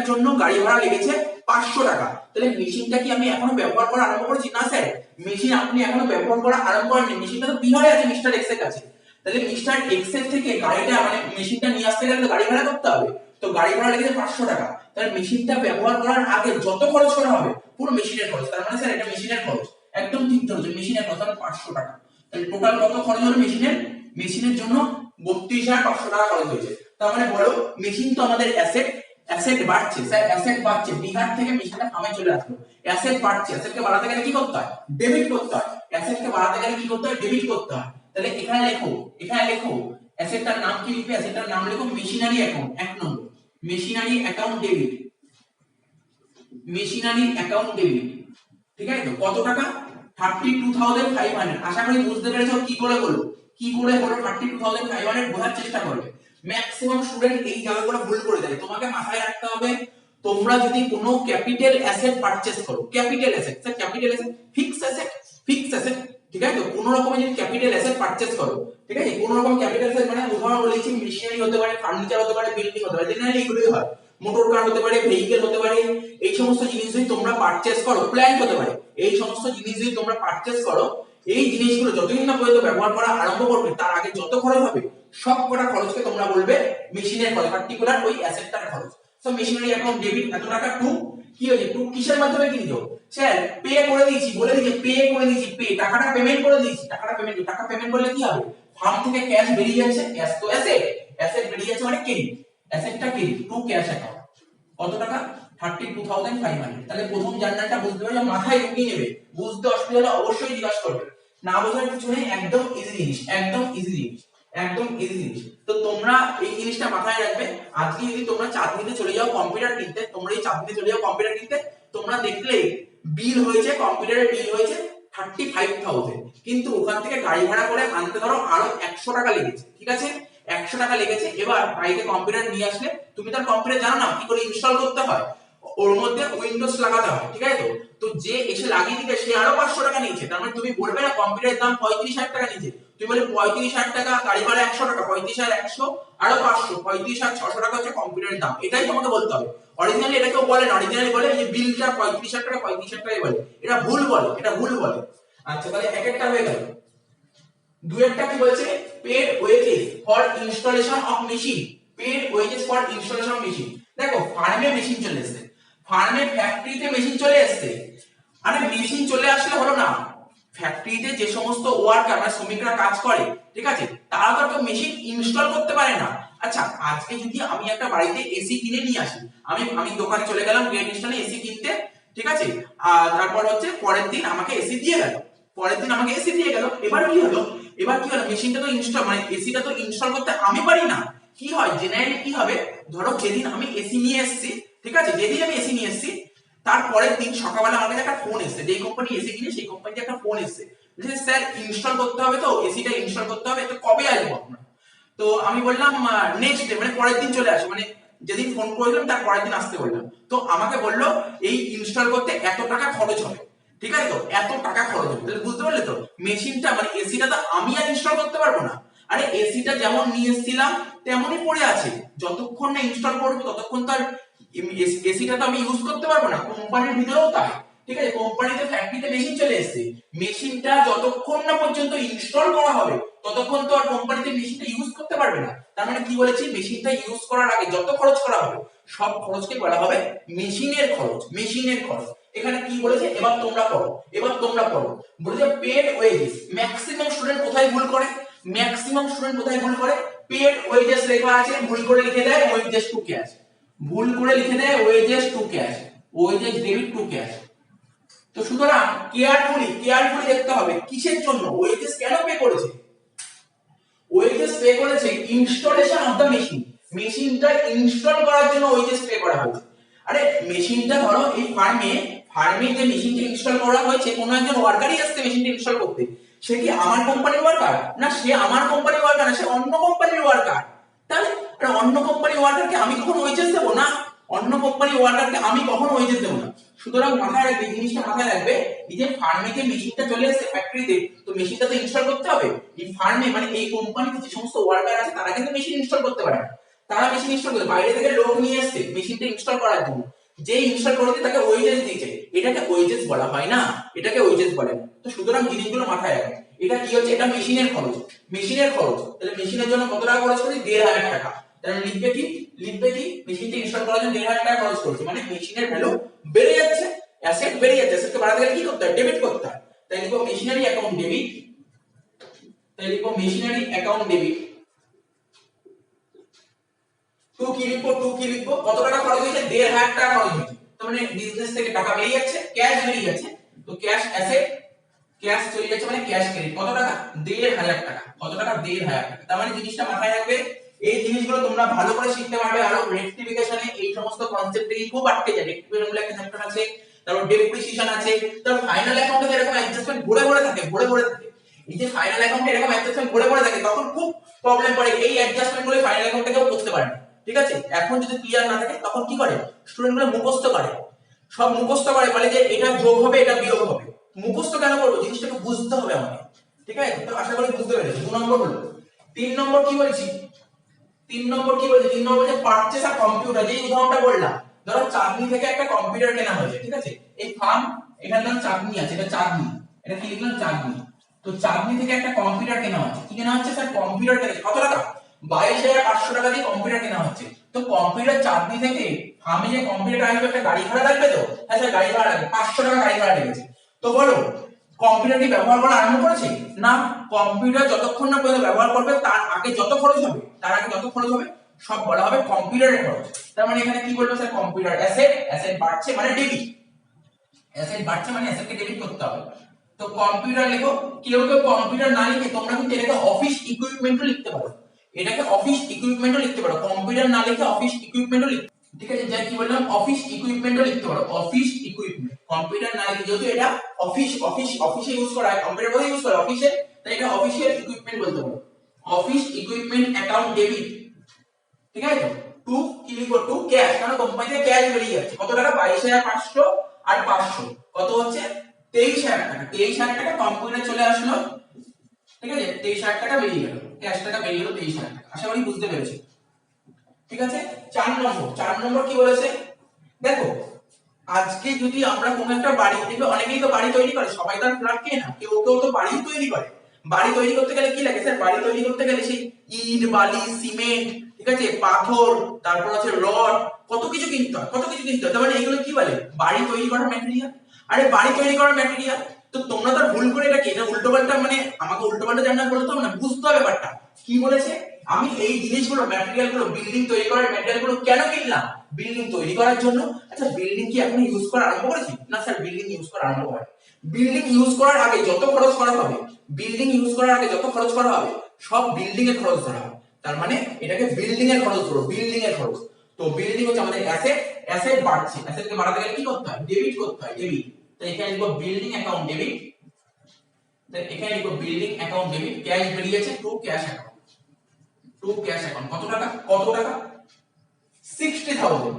জন্য গাড়ি ভাড়া লেগেছে 500 টাকা। তাহলে মেশিনটা কি আমি এখনো ব্যবহার করা আরম্ভ করেছি? না স্যার, মেশিন আপনি এখনো ব্যবহার করা আরম্ভ করেননি, মেশিনটা তো বিহারে আছে মিস্টার এক্স এর কাছে। তাহলে মিস্টার এক্স এর থেকে গাড়িটা মানে মেশিনটা নিয়ে আসতে গেলে তো গাড়ি ভাড়া করতে হবে, তো গাড়ি ভাড়া লেগেছে 500 টাকা। তাহলে মেশিনটা ব্যবহার করার আগে যত খরচ করা হবে পুরো মেশিনের খরচ, তার মানে স্যার এটা মেশিনের খরচ, একদম ঠিক ধরেছো, মেশিনের খরচ, তাহলে 500 টাকা। তাহলে টোটাল কত খরচ হলো মেশিনের জন্য? 32,500 টাকা খরচ হয়েছে। তার মানে বলো, মেশিন তো আমাদের অ্যাসেট বাড়ছে, স্যার অ্যাসেট বাড়ছে, বিহার থেকে মেশিনটা ফার্মে চলে আসলো, অ্যাসেট বাড়ছে, অ্যাসেটকে বাড়াতে গেলে কি করতে হয়? ডেবিট করতে হয়। তাহলে এখানে লেখো অ্যাসেটটার নাম কি লিখবে? অ্যাসেটটার নাম লিখো machinery account. 1 number machinery account debit, machinery account debit. ঠিক আছে তো কত টাকা? 32,500। আশা করি বুঝতে পেরেছো কি করে হলো, কি করে হলো 32,500 বোঝার চেষ্টা করবে। ম্যাক্সিমাম স্টুডেন্ট এই জায়গাগুলো ভুল করে দেয়। তোমাকে মাথায় রাখতে হবে তোমরা যদি কোনো ক্যাপিটাল অ্যাসেট পারচেজ করো, capital asset sir capital asset fix asset, fix asset, ঠিক আছে তো কোনো রকমের যদি ক্যাপিটাল অ্যাসেট পারচেজ করো, ঠিক আছে কোনো রকম ক্যাপিটাল অ্যাসেট মানে উদাহরণ বলেছি মেশিনারি হতে পারে, ফার্নিচার হতে পারে, বিল্ডিং হতে পারে, জেনারেলি এগুলোই হয়, মোটর কার হতে পারে, ভেহিকেল হতে পারে, এই সমস্ত জিনিস যদি তোমরা পারচেজ করো, প্ল্যান্ট হতে পারে, এই সমস্ত জিনিস যদি তোমরা পারচেজ করো, এই জিনিসগুলো যতদিন না পর্যন্ত ব্যবহার করা আরম্ভ করবে তার আগে যত খরচ হবে সব কটা খরচকে তোমরা বলবে মেশিনের খরচ, পার্টিকুলার ওই অ্যাসেটটার খরচ। সো মেশিনারি অ্যাকাউন্ট ডেবিট এত টাকা টু কি হয়েছে, টু কিসের মাধ্যমে কিনছো? স্যার পে করে দিয়েছি, বলে দিয়েছি পে করে দিয়েছি, পে টাকাটা পেমেন্ট করে দিয়েছি, টাকাটা পেমেন্ট, টাকা পেমেন্ট করলে কি হবে? ফার্ম থেকে ক্যাশ বেরিয়ে যাচ্ছে, ক্যাশ তো অ্যাসেট, অ্যাসেট বেরিয়ে যাচ্ছে মানে ক্রেডিট, অ্যাসেটটা ক্রেডিট টু ক্যাশ অ্যাকাউন্ট। কত টাকা? 32,500। তাহলে প্রথম জার্নালটা বুঝতে পারলে মাথায় ঢুকিয়ে নেবে, বুঝতে অসুবিধা হলে অবশ্যই জিজ্ঞাসা করবে, না বোঝার কিছু নেই, একদম ইজি জিনিস, একদম ইজি জিনিস, একদম ইজি জিনিস। তো তোমরা এই জিনিসটা মাথায় রাখবে। আজকে যদি তোমরা চাঁদনিতে চলে যাও কম্পিউটার কিনতে, তোমরা এই চাঁদনিতে চলে যাও কম্পিউটার কিনতে, তোমরা দেখলে বিল হয়েছে, কম্পিউটারের বিল হয়েছে 35,000, কিন্তু ওখান থেকে গাড়ি ভাড়া করে আনতে ধরো আরো 100 টাকা লেগেছে, ঠিক আছে 100 টাকা লেগেছে। এবার বাড়িতে কম্পিউটার নিয়ে আসলে তুমি তার কম্পিউটার জানো না কি করে ইনস্টল করতে হয়, ওর মধ্যে উইন্ডোজ লাগাতে হয়, ঠিক আছে তো তো যে এসে লাগিয়ে দিবে সে আরো 500 টাকা নিয়েছে, তার মানে তুমি বলবে না কম্পিউটারের দাম 35,000 টাকা নিয়েছে, তুমি বলে 35,000 টাকা, গাড়ি ভাড়া 100 টাকা, 35,100 আরো 500, 35,600 টাকা হচ্ছে কম্পিউটারের দাম, এটাই তোমাকে বলতে হবে। অরিজিনালি এটা কেউ বলে না, অরিজিনালি বলে এই যে বিলটা 35,000 টাকা, 35,000 টাকাই বলে, এটা ভুল বলে, এটা ভুল বলে। আচ্ছা তাহলে এক একটা হয়ে গেল। দুই একটা কি বলছে? Paid wages for installation of machine, paid wages for installation of machine. দেখো ফার্মে মেশিন চলে এসেছে, ফার্মে ফ্যাক্টরিতে মেশিন চলে এসেছে, আরে মেশিন চলে আসলে হলো না, ফ্যাক্টরিতে যে সমস্ত ওয়ার্কার মানে শ্রমিকরা কাজ করে, ঠিক আছে তারা তো একটা মেশিন ইনস্টল করতে পারে না। আচ্ছা আজকে যদি আমি একটা বাড়িতে এসি কিনে নিয়ে আসি, আমি আমি দোকানে চলে গেলাম গ্রেট ইস্টার্নে এসি কিনতে, ঠিক আছে আর তারপর হচ্ছে পরের দিন আমাকে এসি দিয়ে গেল, পরের দিন আমাকে এসি দিয়ে গেল, এবার কি হলো, এবার কি হলো মেশিনটা তো ইনস্টল মানে এসিটা তো ইনস্টল করতে আমি পারি না, কি হয় জেনারেলি কি হবে, ধরো যেদিন আমি এসি নিয়ে এসেছি, ঠিক আছে যেদিন আমি এসি নিয়ে এসেছি তারপরের দিন সকালবেলা আমার কাছে একটা ফোন এসেছে, যেই কোম্পানি এসি কিনে সেই কোম্পানিতে একটা ফোন এসেছে যে স্যার ইনস্টল করতে হবে, তো এসিটা ইনস্টল করতে হবে, তো কবে আসবো আপনারা? তো আমি বললাম নেক্সট ডে মানে পরের দিন চলে আসো, মানে যেদিন ফোন করেছিলাম তার পরের দিন আসতে বললাম। তো আমাকে বললো এই ইনস্টল করতে এত টাকা খরচ হবে, ঠিক আছে তো এত টাকা খরচ হবে, তাহলে বুঝতে পারলে তো মেশিনটা মানে এসিটা তো আমি আর ইনস্টল করতে পারবো না, আরে এসিটা যেমন নিয়ে এসেছিলাম তেমনই পড়ে আছে, যতক্ষণ না ইনস্টল করবো ততক্ষণ তার এসিটা তো আমি ইউজ করতে পারবো না, কোম্পানির ভিতরেও তাই, ঠিক আছে কোম্পানিতে ফ্যাক্টরিতে মেশিন চলে এসেছে, মেশিনটা যতক্ষণ না পর্যন্ত ইনস্টল করা হবে ততক্ষণ তো আর কোম্পানিতে মেশিনটা ইউজ করতে পারবে না। তার মানে কি বলেছি, মেশিনটা ইউজ করার আগে যত খরচ করা হবে সব খরচকে বলা হবে মেশিনের খরচ, মেশিনের খরচ। এখানে কি বলেছে এবার তোমরা পড়ো, এবার তোমরা পড়ো, বলেছে পেড ওয়েজেস। ম্যাক্সিমাম স্টুডেন্ট কোথায় ভুল করে, ম্যাক্সিমাম স্টুডেন্ট কোথায় ভুল করে, পেড ওয়েজেস লেখা আছে ভুল করে লিখে দেয় ওয়েজেস টু ক্যাশ, ভুল করে লিখে দেয় wages to cash, wages debit to cash. তো সুতরাং কেয়ারফুলি কেয়ারফুলি দেখতে হবে কিসের জন্য ওয়েজেস কেন পে করেছে, ওয়েজেস পে করেছে ইনস্টলেশন অফ দা মেশিন, মেশিনটা ইনস্টল করার জন্য ওয়েজেস পে করা হয়েছে। আরে মেশিনটা ধরো এই ফার্মে যে মেশিনটা ইনস্টল করা হয়েছে কোনো একজন ওয়ার্কারই আসছে মেশিনটা ইনস্টল করতে, সে কি আমার কোম্পানির ওয়ার্কার না, সে আমার কোম্পানির ওয়ার্কার না, সে অন্য কোম্পানির ওয়ার্কার, তাহলে আরে অন্য কোম্পানির ওয়ার্কারকে আমি কখনো ওয়েজেস দেবো না, অন্য কোম্পানির ওয়ার্কারকে আমি কখনো ওয়েজেস দেবো না। সুতরাং মাথায় রাখবে জিনিসটা, মাথায় রাখবে এই যে ফার্মে যে মেশিনটা চলে এসেছে ফ্যাক্টরিতে, তো মেশিনটা তো ইনস্টল করতে হবে, এই ফার্মে মানে এই কোম্পানিতে যে সমস্ত ওয়ার্কার আছে তারা কিন্তু মেশিন ইনস্টল করতে পারে না, তারা মেশিন ইনস্টল করতে বাইরে থেকে লোক নিয়ে আসছে মেশিনটা ইনস্টল করার জন্য, যে ইনস্টল করতে তাকে ওয়েজেস দিয়েছে, এটাকে ওয়েজেস বলা হয় না, এটাকে ওয়েজেস বলে না। তো সুতরাং জিনিসগুলো মাথায় রাখবে, এটা কি হচ্ছে, এটা মেশিনের খরচ, মেশিনের খরচ, তাহলে মেশিনের জন্য কত টাকা খরচ করি, 1,500 টাকা, তাহলে লিখবে কি, লিখবে কি মেশিনটা ইনস্টল করার জন্য 1,500 টাকা খরচ করছে, মানে মেশিনের ভ্যালু বেড়ে যাচ্ছে, অ্যাসেট বেড়ে যাচ্ছে, অ্যাসেটকে বাড়াতে গেলে কি করতে হয়, ডেবিট করতে হয়, তাই লিখবো মেশিনারি অ্যাকাউন্ট ডেবিট, তাই লিখবো মেশিনারি অ্যাকাউন্ট ডেবিট। টু কি লিখবো, টু কি লিখবো, কত টাকা খরচ হয়েছে, 1,500 টাকা খরচ হয়েছে, তার মানে বিজনেস থেকে টাকা বেরিয়ে যাচ্ছে, ক্যাশ বেরিয়ে যাচ্ছে, তো ক্যাশ অ্যাসেট, ক্যাশ চলে যাচ্ছে মানে ক্যাশ ক্রেডিট কত টাকা 1,500 টাকা কত টাকা 1,500 টাকা তার মানে জিনিসটা মাথায় রাখবে এই জিনিসগুলো তোমরা ভালো করে শিখতে পারবে আর রেক্টিফিকেশনে এই সমস্ত কনসেপ্টে খুব আটকে যায় রেক্টিফিকেশন বলে একটা চ্যাপ্টার আছে তারপর ডেপ্রিসিয়েশন আছে তারপর ফাইনাল অ্যাকাউন্টে এরকম অ্যাডজাস্টমেন্ট ভরে থাকে এই যে ফাইনাল অ্যাকাউন্টে এরকম অ্যাডজাস্টমেন্ট ভরে থাকে তখন খুব প্রবলেম পড়ে এই অ্যাডজাস্টমেন্ট গুলো ফাইনাল অ্যাকাউন্টে কেউ করতে পারে না ঠিক আছে এখন যদি ক্লিয়ার না থাকে তখন কি করে স্টুডেন্ট গুলো মুখস্থ করে সব মুখস্থ করে বলে যে এটা যোগ হবে এটা বিয়োগ হবে মুখস্থ কেন করবো জিনিসটাকে বুঝতে হবে আমাকে ঠিক আছে তো আশা করি বুঝতে পেরেছো 2 নম্বর হলো 3 নম্বর কি বলছি 3 নম্বর যে পারচেজ আর কম্পিউটার যে উদাহরণটা বললাম ধরো চাঁদনি থেকে একটা কম্পিউটার কেনা হয়েছে ঠিক আছে এই ফার্ম এখানে নাম চাঁদনি আছে এটা চাঁদনি এটা কি লিখলাম চাঁদনি তো চাঁদনি থেকে একটা কম্পিউটার কেনা হচ্ছে কি কেনা হচ্ছে স্যার কম্পিউটার কেনা কত টাকা 22,500 টাকা দিয়ে কম্পিউটার কেনা হচ্ছে তো কম্পিউটার চাঁদনি থেকে ফার্মে যে কম্পিউটার আসবে একটা গাড়ি ভাড়া লাগবে তো হ্যাঁ স্যার গাড়ি ভাড়া লাগবে 500 টাকা গাড়ি ভাড়া লেগেছে তো বলো কম্পিউটার কি ব্যবহার করা আরম্ভ করেছে না কম্পিউটার যতক্ষণ না পর্যন্ত ব্যবহার করবে তার আগে যত খরচ হবে সব বলা হবে কম্পিউটারের খরচ তার মানে এখানে কি বলবো স্যার কম্পিউটার অ্যাসেট বাড়ছে মানে ডেবিট অ্যাসেট বাড়ছে মানে অ্যাসেটকে ডেবিট করতে হবে তো কম্পিউটার লেখো কেউ কম্পিউটার না লিখে তোমরা কিন্তু এটাকে অফিস ইকুইপমেন্টও লিখতে পারো কম্পিউটার না লিখে অফিস ইকুইপমেন্টও লিখতে ঠিক আছে যাই কি বললাম অফিস ইকুইপমেন্টও লিখতে পারো অফিস ইকুইপমেন্ট কম্পিউটার না লিখে যেহেতু এটা অফিসে ইউজ করা হয় কম্পিউটার বলে ইউজ করা অফিসে তাই এটা অফিশিয়াল ইকুইপমেন্ট বলতে পারো অফিস ইকুইপমেন্ট অ্যাকাউন্ট ডেবিট ঠিক আছে টু কি লিখবো টু ক্যাশ কারণ কোম্পানি থেকে ক্যাশ বেরিয়ে যাচ্ছে কত টাকা 22,500 আর 500 কত হচ্ছে 23,000 টাকা কম্পিউটার চলে আসলো ঠিক আছে 23,000 টাকা বেরিয়ে গেল ক্যাশ টাকা বেরিয়ে গেল 23,000 টাকা আশা করি বুঝতে পেরেছো ঠিক আছে 4 নম্বর কি বলেছে দেখো আজকে যদি আমরা কোনো একটা বাড়ি দেখবে অনেকেই তো বাড়ি তৈরি করে সবাই তো আর ফ্ল্যাট কেনে না কেউ তো বাড়ি তৈরি করে বাড়ি তৈরি করতে গেলে কি লাগে স্যার বাড়ি তৈরি করতে গেলে সেই ইট বালি সিমেন্ট ঠিক আছে পাথর তারপর আছে রড কত কিছু কিনতে হয় তার মানে এগুলো কি বলে বাড়ি তৈরি করার ম্যাটেরিয়াল আরে বাড়ি তৈরি করার ম্যাটেরিয়াল তো তোমরা তো ভুল করে এটা কি এটা উল্টোপাল্টা মানে আমাকে উল্টোপাল্টা জানা বলতে হবে না বুঝতে হবে ব্যাপারটা কি বলেছে আমি এই জিনিসগুলো ম্যাটেরিয়াল গুলো বিল্ডিং তৈরি করার ম্যাটেরিয়াল গুলো কেন কিনলাম বিল্ডিং তৈরি করার জন্য আচ্ছা বিল্ডিং কি এখন ইউজ করা আরম্ভ করেছি না স্যার বিল্ডিং ইউজ করা আরম্ভ করে বিল্ডিং ইউজ করার আগে যত খরচ করা হবে সব বিল্ডিং এর খরচ ধরা হবে তার মানে এটাকে বিল্ডিং এর খরচ ধরো তো বিল্ডিং হচ্ছে আমাদের অ্যাসেট বাড়ছে অ্যাসেটকে বাড়াতে গেলে কি করতে হয় ডেবিট করতে হয় তো এখানে লিখবো বিল্ডিং অ্যাকাউন্ট ডেবিট ক্যাশ বেরিয়েছে টু ক্যাশ অ্যাকাউন্ট কত টাকা 60,000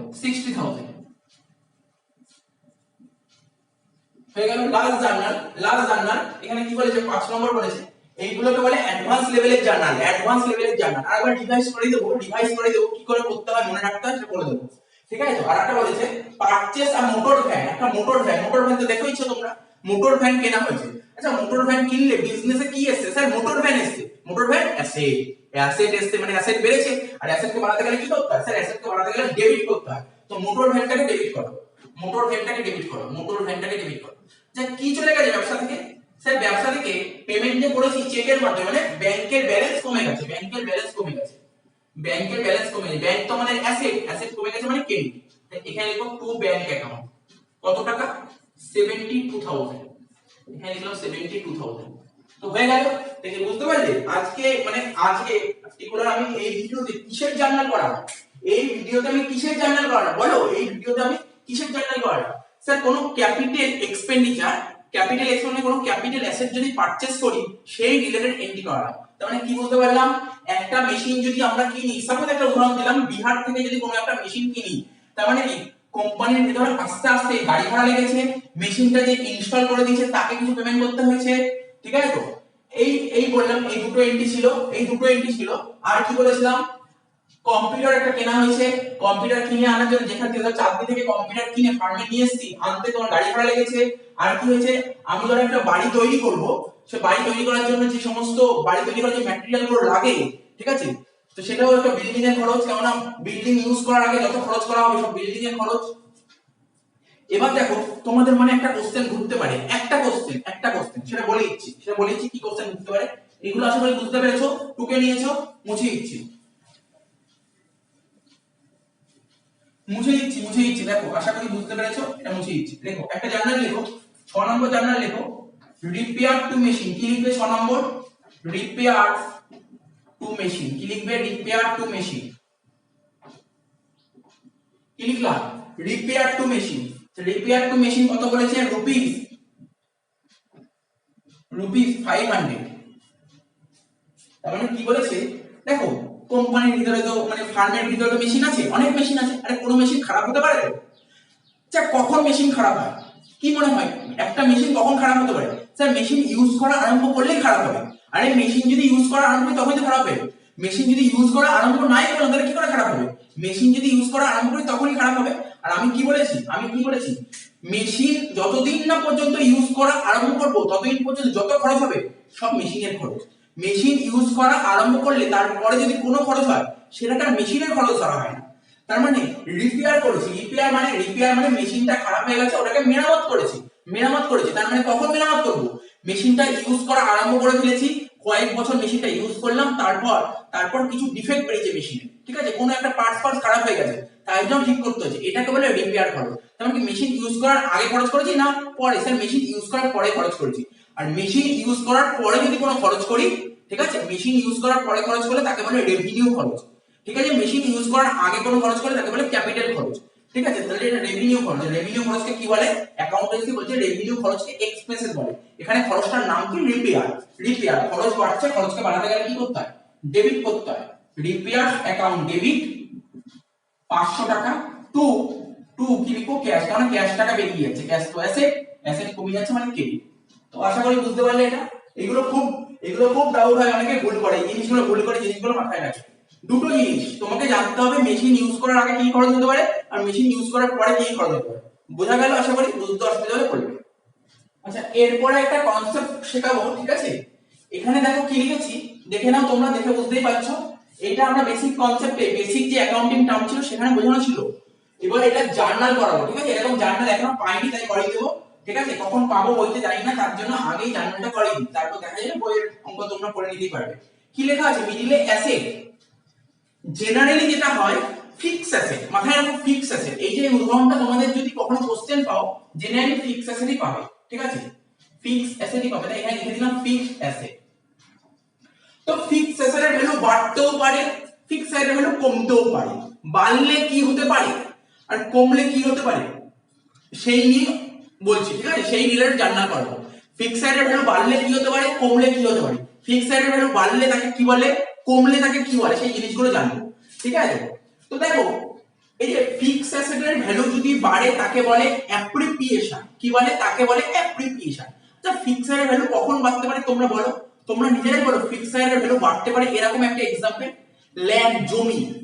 হয়ে গেল লাস্ট জার্নাল এখানে কি বলেছে 5 নম্বর বলেছে এইগুলোকে বলে অ্যাডভান্স লেভেলের জার্নাল আরেকবার রিভাইজ করে দেবো কি করে করতে হয় মনে রাখতে হয় সেটা বলে দেবো ঠিক আছে তো আরেকটা বলেছে পারচেজ আর মোটর ভ্যান মোটর ভ্যান তো দেখোইছো তোমরা মোটর ভ্যান কেনা হয়েছে আচ্ছা মোটর ভ্যান কিনলে বিজনেসে কি এসেছে স্যার মোটর ভ্যান অ্যাসেট এসেছে মানে অ্যাসেট বেড়েছে আর অ্যাসেটকে বাড়াতে গেলে কি করতে হয় স্যার অ্যাসেটকে বাড়াতে গেলে ডেবিট করতে হয় তো মোটর ভ্যানটাকে ডেবিট করো যা কি চলে গেছে ব্যবসা থেকে স্যার ব্যবসা থেকে পেমেন্ট যে করেছি চেকের মাধ্যমে মানে ব্যাংকের ব্যালেন্স কমে গেছে ব্যাংক তো আমাদের অ্যাসেট কমে গেছে মানে ক্রেডিট এখানে লিখো টু ব্যাংক অ্যাকাউন্ট কত টাকা 72,000 এখানে লিখলাম 72,000 তো হয়ে গেল দেখে বুঝতে পারলে আজকে পার্টিকুলার আমি এই ভিডিওতে কিসের জার্নাল করাবো বলো এই ভিডিওতে আমি কিসের জার্নাল করাবো স্যার কোনো ক্যাপিটাল এক্সপেন্ডিচার কোনো ক্যাপিটাল অ্যাসেট যদি পারচেজ করি সেই রিলেটেড এন্ট্রি করা তার মানে কি বলতে পারলাম একটা মেশিন যদি আমরা কিনি সাপোজ একটা উদাহরণ দিলাম বিহার থেকে যদি কোনো একটা মেশিন কিনি তার মানে কি কোম্পানির ভিতরে আস্তে আস্তে গাড়ি ভাড়া লেগেছে মেশিনটা যে ইনস্টল করে দিয়েছে তাকে কিছু পেমেন্ট করতে হয়েছে ঠিক আছে তো এই বললাম এই দুটো এন্ট্রি ছিল আর কি বলেছিলাম কম্পিউটার একটা কেনা হয়েছে কম্পিউটার কিনে আনার জন্য যেখান থেকে চাকরি থেকে কম্পিউটার কিনে ফার্মে নিয়ে এসেছি আনতে তোমার গাড়ি ভাড়া লেগেছে আর কি হয়েছে আমি ধরো একটা বাড়ি তৈরি করব সে বাড়ি তৈরি করার জন্য যে সমস্ত বাড়ি তৈরি করার যে ম্যাটেরিয়াল গুলো লাগে ঠিক আছে তো সেটাও একটা বিল্ডিং এর খরচ কেননা বিল্ডিং ইউজ করার আগে যত খরচ করা হবে সব বিল্ডিং এর খরচ এবার দেখো তোমাদের মানে একটা কোশ্চেন ঘুরতে পারে একটা কোশ্চেন সেটা বলে দিচ্ছি কি কোশ্চেন ঘুরতে পারে এগুলো আশা করি বুঝতে পেরেছো টুকে নিয়েছো মুছে দিচ্ছি দেখো আশা করি বুঝতে পেরেছো এটা মুছে দিচ্ছি দেখো একটা জার্নাল লেখো 6 নম্বর জার্নাল লেখো রিপেয়ার টু মেশিন কি লিখবে 6 নম্বর রিপেয়ার টু মেশিন কি লিখবে রিপেয়ার টু মেশিন কি লিখলাম repair to machine repair to machine কত বলেছে রুপিস 500 তার মানে কি বলেছে দেখো কোম্পানির ভিতরে তো মানে ফার্মের ভিতরে তো মেশিন আছে অনেক মেশিন আছে আরে কোনো মেশিন খারাপ হতে পারে তো আচ্ছা কখন মেশিন খারাপ হয় কি মনে হয় একটা মেশিন কখন খারাপ হতে পারে স্যার মেশিন ইউজ করা আরম্ভ করলেই খারাপ হবে আরে মেশিন যদি ইউজ করা আরম্ভ হয় তখনই তো খারাপ হবে মেশিন যদি ইউজ করা আরম্ভ নাই করে তাহলে কি করে খারাপ হবে মেশিন যদি ইউজ করা আরম্ভ করে তখনই খারাপ হবে আর আমি কি বলেছি মেশিন যতদিন না পর্যন্ত ইউজ করা আরম্ভ করব ততদিন পর্যন্ত যত খরচ হবে সব মেশিনের খরচ মেশিন ইউজ করা আরম্ভ করলে তারপরে যদি কোনো খরচ হয় সেটা তার মেশিনের খরচ ধরা হয় না তার মানে রিপেয়ার করেছি রিপেয়ার মানে মেশিনটা খারাপ হয়ে গেছে ওটাকে মেরামত করেছি তার মানে কখন মেরামত করব মেশিনটা ইউজ করা আরম্ভ করে ফেলেছি কয়েক বছর মেশিনটা ইউজ করলাম তারপর কিছু ডিফেক্ট বেরিয়েছে মেশিনে ঠিক আছে কোনো একটা পার্টস খারাপ হয়ে গেছে তাই জন্য ঠিক করতে হচ্ছে এটাকে বলে রিপেয়ার খরচ তার মানে মেশিন ইউজ করার আগে খরচ করেছি না পরে স্যার মেশিন ইউজ করার পরে খরচ করেছি আর মেশিন ইউজ করার পরে যদি কোনো খরচ করি ঠিক আছে মেশিন ইউজ করার পরে খরচ করলে তাকে বলে রেভিনিউ খরচ ঠিক আছে মেশিন ইউজ করার আগে কোনো খরচ করলে তাকে বলে ক্যাপিটাল খরচ ঠিক আছে তাহলে এটা রেভিনিউ খরচকে কি বলে অ্যাকাউন্টেন্সি বলছে রেভিনিউ খরচকে এক্সপেন্সেস বলে এখানে খরচটার নাম কি রিপেয়ার খরচ বাড়ছে খরচকে বাড়াতে গেলে কি করতে হয় ডেবিট করতে হয় রিপেয়ার অ্যাকাউন্ট ডেবিট 500 টাকা টু কি লিখো ক্যাশ কারণ ক্যাশ টাকা বেরিয়ে যাচ্ছে ক্যাশ তো অ্যাসেট কমে যাচ্ছে মানে ক্রেডিট তো আশা করি বুঝতে পারলে এটা এগুলো খুব ডাউট হয় অনেকে ভুল করে জিনিসগুলো মাথায় রাখে দুটো জিনিস তোমাকে জানতে হবে মেশিন ইউজ করার আগে কি খরচ হতে পারে আর মেশিন ইউজ করার পরে কি খরচ হতে পারে বোঝা গেল আশা করি বুঝতে অসুবিধা হলে করবে আচ্ছা এরপরে একটা কনসেপ্ট শেখাবো ঠিক আছে এখানে দেখো কি লিখেছি দেখে নাও তোমরা দেখে বুঝতেই পারছো এটা আমরা বেসিক যে অ্যাকাউন্টিং টার্ম ছিল সেখানে বোঝানো ছিল এবার এটা জার্নাল করাবো ঠিক আছে এরকম জার্নাল এখনো পাইনি তাই করিয়ে দেবো ঠিক আছে কখন পাবো বলতে জানি না তার জন্য আগেই জার্নালটা করিয়ে দিই তারপর দেখা যাবে বইয়ের অঙ্ক তোমরা করে নিতেই পারবে কি লেখা আছে মিডিলে অ্যাসেট জেনারেলি যেটা হয় ফিক্স অ্যাসেট মাথায় রাখো ফিক্স অ্যাসেট এই যে উদাহরণটা তোমাদের যদি কখনো কোশ্চেন পাও জেনারেলি ফিক্স অ্যাসেটই পাবে ঠিক আছে ফিক্স অ্যাসেটই পাবে তাই এখানে লিখে দিলাম ফিক্স অ্যাসেট তো ফিক্স অ্যাসেটের ভ্যালু বাড়তেও পারে ফিক্স অ্যাসেটের ভ্যালু কমতেও পারে বাড়লে কি হতে পারে আর কমলে কি হতে পারে সেই নিয়ে বলছি ঠিক আছে সেই রিলেটেড জার্নাল করব ফিক্স অ্যাসেটের ভ্যালু বাড়লে কি হতে পারে কমলে কি হতে পারে ফিক্স অ্যাসেটের ভ্যালু বাড়লে তাকে কি বলে কমলে তাকে কি বলে সেই জিনিসগুলো জানবো ঠিক আছে তো দেখো এই যে ফিক্স অ্যাসেটের ভ্যালু যদি বাড়ে তাকে বলে অ্যাপ্রিসিয়েশন কি বলে তাকে বলে অ্যাপ্রিসিয়েশন আচ্ছা ফিক্স অ্যাসেটের ভ্যালু কখন বাড়তে পারে তোমরা বলো তোমরা নিজেরাই বলো ফিক্স অ্যাসেটের ভ্যালু বাড়তে পারে এরকম একটা एग्जांपल ল্যান্ড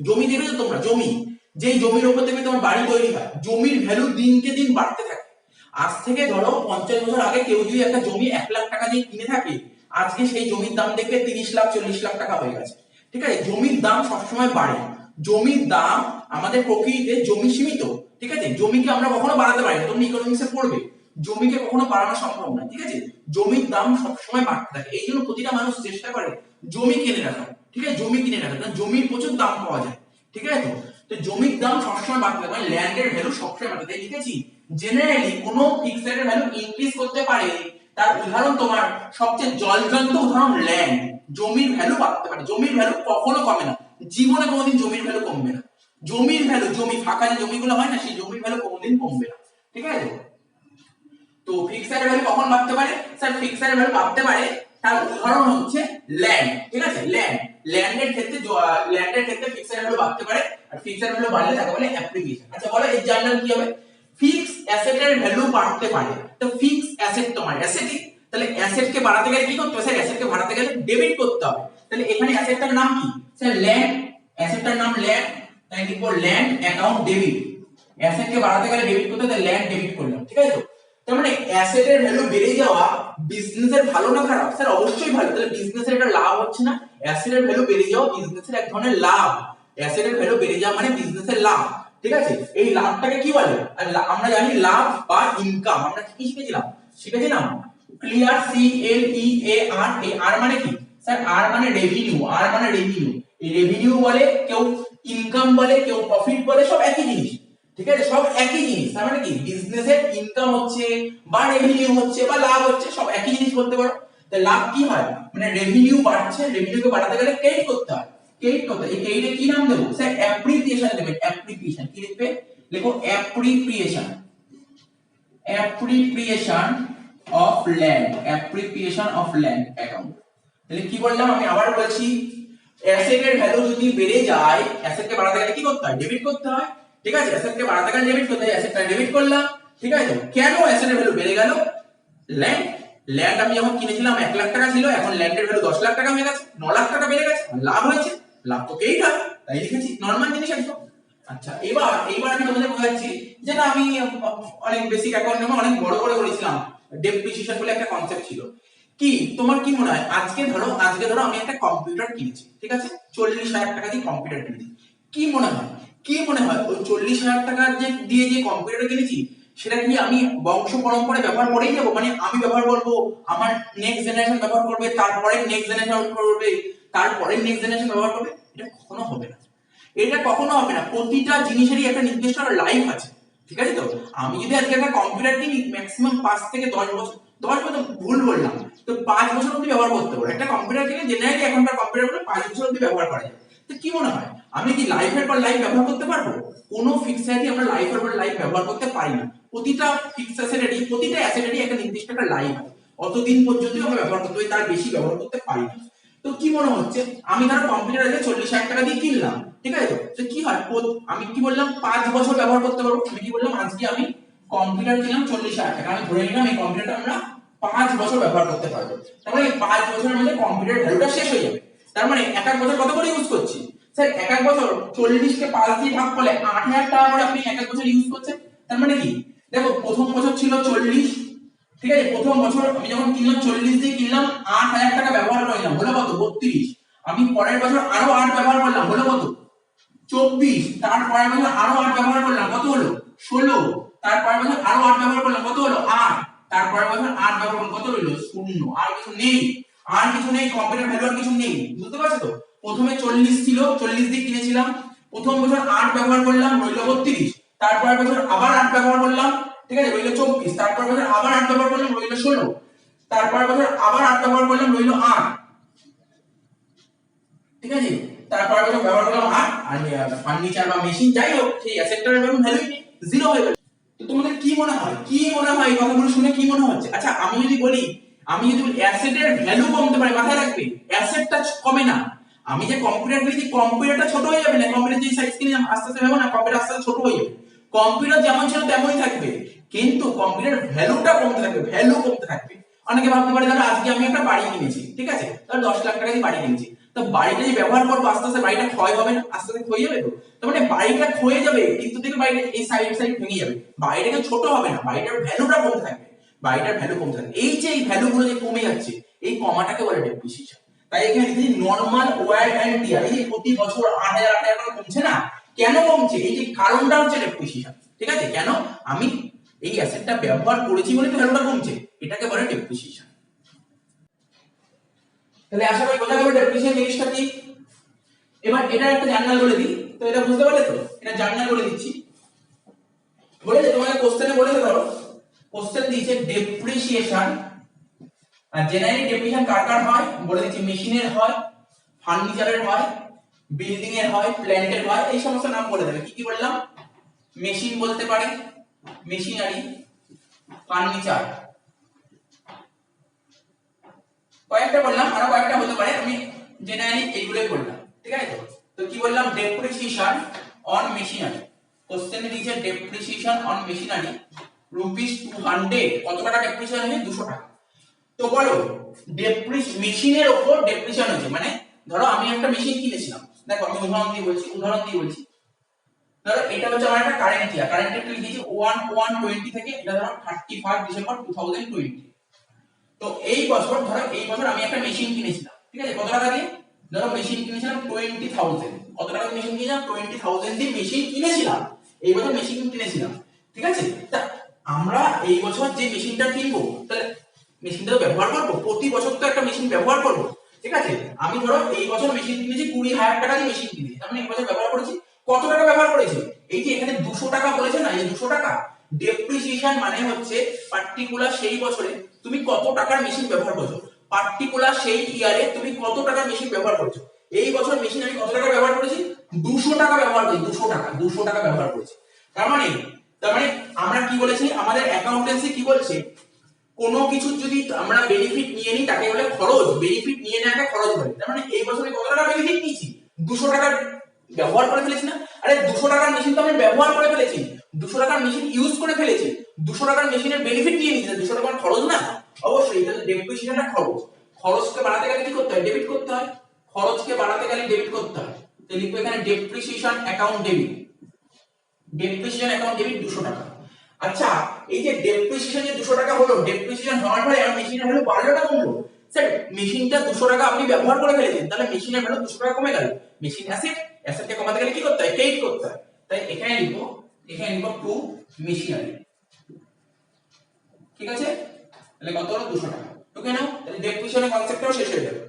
জমি দেখেছো তোমরা জমি যেই জমির উপর থেকে তোমার বাড়ি তৈরি হয় জমির ভ্যালু দিনকে দিন বাড়তে থাকে আজ থেকে ধরো 50 বছর আগে কেউ যদি একটা জমি 1 লাখ টাকা দিয়ে কিনে থাকে আজকে সেই জমির দাম দেখবে 30 লাখ 40 লাখ টাকা হয়ে গেছে ঠিক আছে জমির দাম সবসময় বাড়ে জমির দাম আমাদের প্রকৃতিতে জমি সীমিত ঠিক আছে জমিকে আমরা কখনো বাড়াতে পারি না তোমরা ইকোনমিক্সে পড়বে জমিকে কখনো বাড়ানো সম্ভব না ঠিক আছে জমির দাম সবসময় বাড়তে থাকে এই জন্য প্রতিটা মানুষ চেষ্টা করে জমি কিনে রাখা ঠিক আছে জমি কিনে রাখা কারণ জমির প্রচুর দাম পাওয়া যায় ঠিক আছে তো জমির দাম সবসময় বাড়তে থাকে মানে ল্যান্ডের ভ্যালু সবসময় বাড়তে থাকে লিখেছি জেনারেলি কোনো ফিক্সড এর ভ্যালু ইনক্রিজ করতে পারে তার উদাহরণ তোমার সবচেয়ে জলজন্ত উদাহরণ ল্যান্ড জমির ভ্যালু বাড়তে পারে জমির ভ্যালু কখনো কমে না জীবনে কোনোদিন জমির ভ্যালু কমবে না জমির ভ্যালু জমি ফাঁকা যে জমিগুলো হয় না সেই জমির ভ্যালু কোনোদিন কমবে না ঠিক আছে তো ফিক্সড এর ভ্যালু কখন বাড়তে পারে স্যার ফিক্সড এর ভ্যালু বাড়তে পারে তার উদাহরণ হচ্ছে ল্যান্ড ঠিক আছে ল্যান্ডের ক্ষেত্রে ফিক্সড এর ভ্যালু বাড়তে পারে আর ফিক্সড এর ভ্যালু বাড়লে তাকে বলে অ্যাপ্রিসিয়েশন আচ্ছা বলো এই জার্নাল কি হবে ফিক্সড অ্যাসেটের ভ্যালু বাড়তে পারে তো ফিক্সড অ্যাসেট তোমার অ্যাসেটই তাহলে অ্যাসেটকে বাড়াতে গেলে কি করতে হবে স্যার অ্যাসেটকে বাড়াতে গেলে ডেবিট করতে হবে তাহলে এখানে অ্যাসেটটার নাম কি স্যার ল্যান্ড অ্যাসেটটার নাম ল্যান্ড তাই লিখবো ল্যান্ড অ্যাকাউন্ট ডেবিট অ্যাসেটকে বাড়াতে গেলে ডেবিট করতে তাহলে ল্যান্ড ডেবিট করলাম ঠিক আছে তো তার মানে অ্যাসেটের ভ্যালু বেড়ে যাওয়া বিজনেসের ভালো না খারাপ স্যার অবশ্যই ভালো তাহলে বিজনেসের একটা লাভ হচ্ছে না অ্যাসেটের ভ্যালু বেড়ে যাওয়া বিজনেসের এক ধরনের লাভ অ্যাসেটের ভ্যালু বেড়ে যাওয়া মানে বিজনেসের লাভ ঠিক আছে এই লাভটাকে কি বলে আর আমরা জানি লাভ বা ইনকাম আমরা কি শিখেছিলাম ক্লিয়ার CLEAR এই আর মানে কি স্যার আর মানে রেভিনিউ এই রেভিনিউ বলে কেউ ইনকাম বলে কেউ প্রফিট বলে সব একই জিনিস ঠিক আছে, সব একই জিনিস। তার মানে কি বিজনেসের ইনকাম হচ্ছে বা রেভিনিউ হচ্ছে বা লাভ হচ্ছে, সব একই জিনিস বলতে পারো। তো লাভ কি হয়, মানে রেভিনিউ বাড়ছে, রেভিনিউকে বাড়াতে গেলে ক্রেডিট করতে হয়, ক্রেডিট করতে হয়। এই ক্রেডিটে কি নাম দেবো স্যার, অ্যাপ্রিসিয়েশন দেবেন। অ্যাপ্রিসিয়েশন কি লিখবে, লেখো appreciation, appreciation of land, appreciation of land account. তাহলে কি বললাম, আমি আবার বলছি, অ্যাসেটের ভ্যালু যদি বেড়ে যায়, অ্যাসেটকে বাড়াতে গেলে কি করতে হয়, ডেবিট করতে হয়। ঠিক আছে, অ্যাসেটকে বাড়াতে গেলে ডেবিট করতে হয়, অ্যাসেটটা ডেবিট করলাম। ঠিক আছে, কেন অ্যাসেটের ভ্যালু বেড়ে গেল, ল্যান্ড, ল্যান্ড আমি যখন কিনেছিলাম 1 লাখ টাকা ছিল, এখন ল্যান্ডের ভ্যালু 10 লাখ টাকা হয়ে গেছে, 9 লাখ টাকা বেড়ে গেছে, লাভ হয়েছে, লাভ তো কেই হয়, তাই লিখেছি, নরমাল জিনিস একদম। আচ্ছা, এইবার আমি তোমাদের বোঝাচ্ছি যে না, আমি অনেক বেসিক অ্যাকাউন্ট নেব, অনেক বড় করে করেছিলাম, ডেপ্রিসিয়েশন বলে একটা কনসেপ্ট ছিল। কি তোমার কি মনে হয়, আজকে ধরো আমি একটা কম্পিউটার কিনেছি, ঠিক আছে, 40,000 টাকা দিয়ে কম্পিউটার কিনেছি, কি মনে হয়, ওই 40,000 টাকা দিয়ে যে কম্পিউটার কিনেছি, সেটা কি আমি বংশ পরম্পরায় ব্যবহার করেই যাবো, মানে আমি ব্যবহার করবো, আমার নেক্সট জেনারেশন ব্যবহার করবে, তারপরে নেক্সট জেনারেশন করবে, তারপরে নেক্সট জেনারেশন ব্যবহার করবে, এটা কখনো হবে না। এটা কখনো হবে না, প্রতিটা জিনিসেরই একটা নির্দিষ্ট লাইফ আছে। ঠিক আছে, তো আমি যদি আজকে একটা কম্পিউটার কিনি, ম্যাক্সিমাম 5 থেকে 10 বছর, 10 বছর ভুল বললাম, তো 5 বছর অবধি ব্যবহার করতে পারবো। একটা কম্পিউটার কিনে জেনারেলি এখনকার কম্পিউটারগুলো 5 বছর অবধি ব্যবহার করা যায়। তো কি মনে হয়, আমি কি লাইফের পর লাইফ ব্যবহার করতে পারবো? কোনো ফিক্সড অ্যাসেটই আমরা লাইফের পর লাইফ ব্যবহার করতে পারি না। প্রতিটা ফিক্সড অ্যাসেটেরই একটা নির্দিষ্ট একটা লাইফ আছে, অতদিন পর্যন্ত আমরা ব্যবহার করতে পারি, তার বেশি ব্যবহার করতে পারি না। তো কি মনে হচ্ছে, আমি ধরো কম্পিউটার আজকে 40,000 টাকা দিয়ে কিনলাম, ঠিক আছে, তো কি হয়, আমি কি বললাম 5 বছর ব্যবহার করতে পারবো। আমি কি বললাম, আজকে আমি কম্পিউটার কিনলাম 40,000 টাকা, আমি ধরে নিলাম এই কম্পিউটারটা আমরা 5 বছর ব্যবহার করতে পারবো। তার মানে 5 বছরের মধ্যে কম্পিউটার ভ্যালুটা শেষ হয়ে যাবে। তার মানে এক এক বছর কত করে ইউজ করছি স্যার, এক এক বছর 40 কে 5 দিয়ে ভাগ করলে 8,000 টাকা করে আপনি এক এক বছর ইউজ করছেন। তার মানে কি, দেখো প্রথম বছর ছিল 40, ঠিক আছে, প্রথম বছর আমি যখন কিনলাম 40 দিয়ে কিনলাম, 8,000 টাকা ব্যবহার করলাম, হলো কত, 32। আমি পরের বছর আরো 8 ব্যবহার করলাম, হলো কত, 24। তারপরের বছর আরো 8 ব্যবহার করলাম, কত হলো, 16। তারপরের বছর আরো 8 ব্যবহার করলাম, কত হলো, 8। তারপরের বছর 8 ব্যবহার করলাম, কত হলো, 0। আর কিছু নেই, আর কিছু নেই, কম্পিউটার ভ্যালু আর কিছু নেই, বুঝতে পারছো তো। প্রথমে 40 ছিল, 40 দিয়ে কিনেছিলাম, প্রথম বছর 8 ব্যবহার করলাম, রইল 32। তারপরের বছর আবার 8 ব্যবহার করলাম, ঠিক আছে, রইল 24। তারপরের বছর আবার 8 ব্যবহার করলাম, রইল 16। তারপরের বছর আবার 8 ব্যবহার করলাম, রইল 8, ঠিক আছে। তারপরের বছর ব্যবহার করলাম 8, আর ফার্নিচার বা মেশিন যাই হোক, সেই অ্যাসেটটার ভ্যালুই নেই, জিরো হয়ে গেল। তো তোমাদের কি মনে হয়, এই কথাগুলো শুনে কি মনে হচ্ছে? আচ্ছা, আমি যদি বলি অ্যাসেটের ভ্যালু কমতে পারে, মাথায় রাখবে অ্যাসেটটা কমে না। আমি যে কম্পিউটার কিনেছি, কম্পিউটারটা ছোট হয়ে যাবে না, কম্পিউটার যে সাইজ কিনে আস্তে আস্তে ভাবো না, কম্পিউটার আস্তে আস্তে ছোট হয়ে যাবে, কম্পিউটার যেমন ছিল তেমনই থাকবে, কিন্তু কম্পিউটার ভ্যালুটা কমতে থাকবে, ভ্যালু কমতে থাকবে। অনেকে ভাবতে পারে, ধরো আজকে আমি একটা বাড়ি কিনেছি, ঠিক আছে, ধরো 10 লাখ টাকা দিয়ে বাড়ি কিনেছি, তো বাড়িটা যে ব্যবহার করবো, আস্তে আস্তে বাড়িটা ক্ষয় হবে না, আস্তে আস্তে ক্ষয়ে যাবে। তো তার মানে বাড়িটা ক্ষয়ে যাবে, কিন্তু দেখবে বাড়িটা এই সাইড ভেঙে যাবে, বাড়িটাকে ছোট হবে না, বাড়িটার ভ্যালুটা কমতে থাকবে, বাড়িটার ভ্যালু কমতে থাকবে। এই যে এই ভ্যালুগুলো যে কমে যাচ্ছে, এই কমাটাকে বলে ডেপ্রিসিয়েশন। তাই এখানে লিখেছি নরমাল ওয়্যার এন্ড টিয়ার, এই যে প্রতি বছর 8,000 টাকা কমছে না, কেন কমছে, এই যে কারণটা হচ্ছে ডেপ্রিসিয়েশন। ঠিক আছে, কেন, আমি এই অ্যাসেটটা ব্যবহার করেছি বলে তো ভ্যালুটা কমছে, এটাকে বলে ডেপ্রিসিয়েশন। তাহলে আশা করি বোঝা গেল ডেপ্রিসিয়েশন জিনিসটা কি। এবার এটা একটা জার্নাল বলে দিই, তো এটা বুঝতে পারলে তো, এটা জার্নাল বলে দিচ্ছি। বলেছে তোমাকে কোশ্চেনে বলেছে, ধরো কোশ্চেন দিয়েছে ডেপ্রিসিয়েশন, আর জেনারেলি ডেপ্রিসিয়েশন কার কার হয় বলে দিচ্ছি, মেশিনের হয়, ফার্নিচারের হয়, বিল্ডিং এর হয়, প্ল্যান্টের হয়, এই সমস্ত নাম বলে দেবে। কি কি বললাম, মেশিন বলতে পারে, মেশিনারি, ফার্নিচার, কয়েকটা বললাম, আরো কয়েকটা হতে পারে, আমি জেনারেলি এইগুলোই বললাম। ঠিক আছে, তো কি বললাম, ডেপ্রিসিয়েশন অন মেশিনারি, কোশ্চেনে দিয়েছে ডেপ্রিসিয়েশন অন মেশিনারি ₹200, কত টাকা ডেপ্রিসিয়েশন হয়েছে, 200 টাকা। তো বলো, মেশিনের উপর ডেপ্রিসিয়েশন হচ্ছে, মানে ধরো আমি একটা মেশিন কিনেছিলাম, দেখো আমি উদাহরণ দিয়ে বলছি, ধরো এটা হচ্ছে আমার একটা কারেন্ট ইয়ার, কারেন্টটা লিখেছি 1/1/20 থেকে, এটা ধরো 31 ডিসেম্বর 2020। তো এই বছর আমি একটা মেশিন কিনেছিলাম, ঠিক আছে, কত টাকা দিয়ে, ধরো মেশিন কিনেছিলাম 20,000, কত টাকা দিয়ে মেশিন কিনেছিলাম, 20,000 দিয়ে মেশিন কিনেছিলাম, এই বছর মেশিন কিনেছিলাম। ঠিক আছে, তা আমরা এই বছর যে মেশিনটা কিনবো, তাহলে মেশিনটা ব্যবহার করবো, প্রতি বছর তো একটা মেশিন ব্যবহার করবো। ঠিক আছে, আমি ধরো এই বছর মেশিন কিনেছি 20,000 টাকা দিয়ে মেশিন কিনেছি, তার মানে এই বছর ব্যবহার করেছি, কত টাকা ব্যবহার করেছি, এই যে এখানে 200 টাকা বলেছে না, এই 200 টাকা ডেপ্রিসিয়েশন মানে হচ্ছে পার্টিকুলার সেই বছরে তুমি কত টাকার মেশিন ব্যবহার করছো, পার্টিকুলার সেই ইয়ারে তুমি কত টাকার মেশিন ব্যবহার করছো। এই বছর মেশিন আমি কত টাকা ব্যবহার করেছি, 200 টাকা ব্যবহার করেছি, 200 টাকা ব্যবহার করেছি। তার মানে আমরা কি বলেছি, আমাদের অ্যাকাউন্টেন্সি কি বলছে, কোনো কিছু যদি আমরা বেনিফিট নিয়ে নিই তাকে বলে খরচ, বেনিফিট নিয়ে নেওয়াকে খরচ বলে। তার মানে এই বছরে কত টাকা বেনিফিট নিয়েছি, 200 টাকা ব্যবহার করে ফেলেছি না। আরে 200 টাকার মেশিন তো আমি ব্যবহার করে ফেলেছি, 200 টাকার মেশিন ইউজ করে ফেলেছি, 200 টাকার মেশিনের বেনিফিট নিয়ে নিয়েছি, 200 টাকার খরচ না। অবশ্যই তাহলে ডেপ্রিসিয়েশনটা খরচ, খরচকে বাড়াতে গেলে কি করতে হয়, ডেবিট করতে হয়, খরচকে বাড়াতে গেলে ডেবিট করতে হয়। তো লিখবো এখানে depreciation account debit, depreciation account debit 200 টাকা। আচ্ছা, এই যে ডেপ্রিসিয়েশন যে 200 টাকা হলো, ডেপ্রিসিয়েশন হওয়ার পরে আমার মেশিনের ভ্যালু বাড়লো না কমলো? স্যার মেশিনটা 200 টাকা আপনি ব্যবহার করে ফেলেছেন, তাহলে মেশিনের ভ্যালু 200 টাকা কমে গেল। মেশিন অ্যাসেট, অ্যাসেটকে কমাতে গেলে কি করতে হয়, ক্রেডিট করতে হয়। তাই এখানে লিখবো টু মেশিনারি। ঠিক আছে, তাহলে কত হলো, 200 টাকা। ওকে নাও, তাহলে ডেপ্রিসিয়েশনের কনসেপ্টটাও শেষ হয়ে যাবে।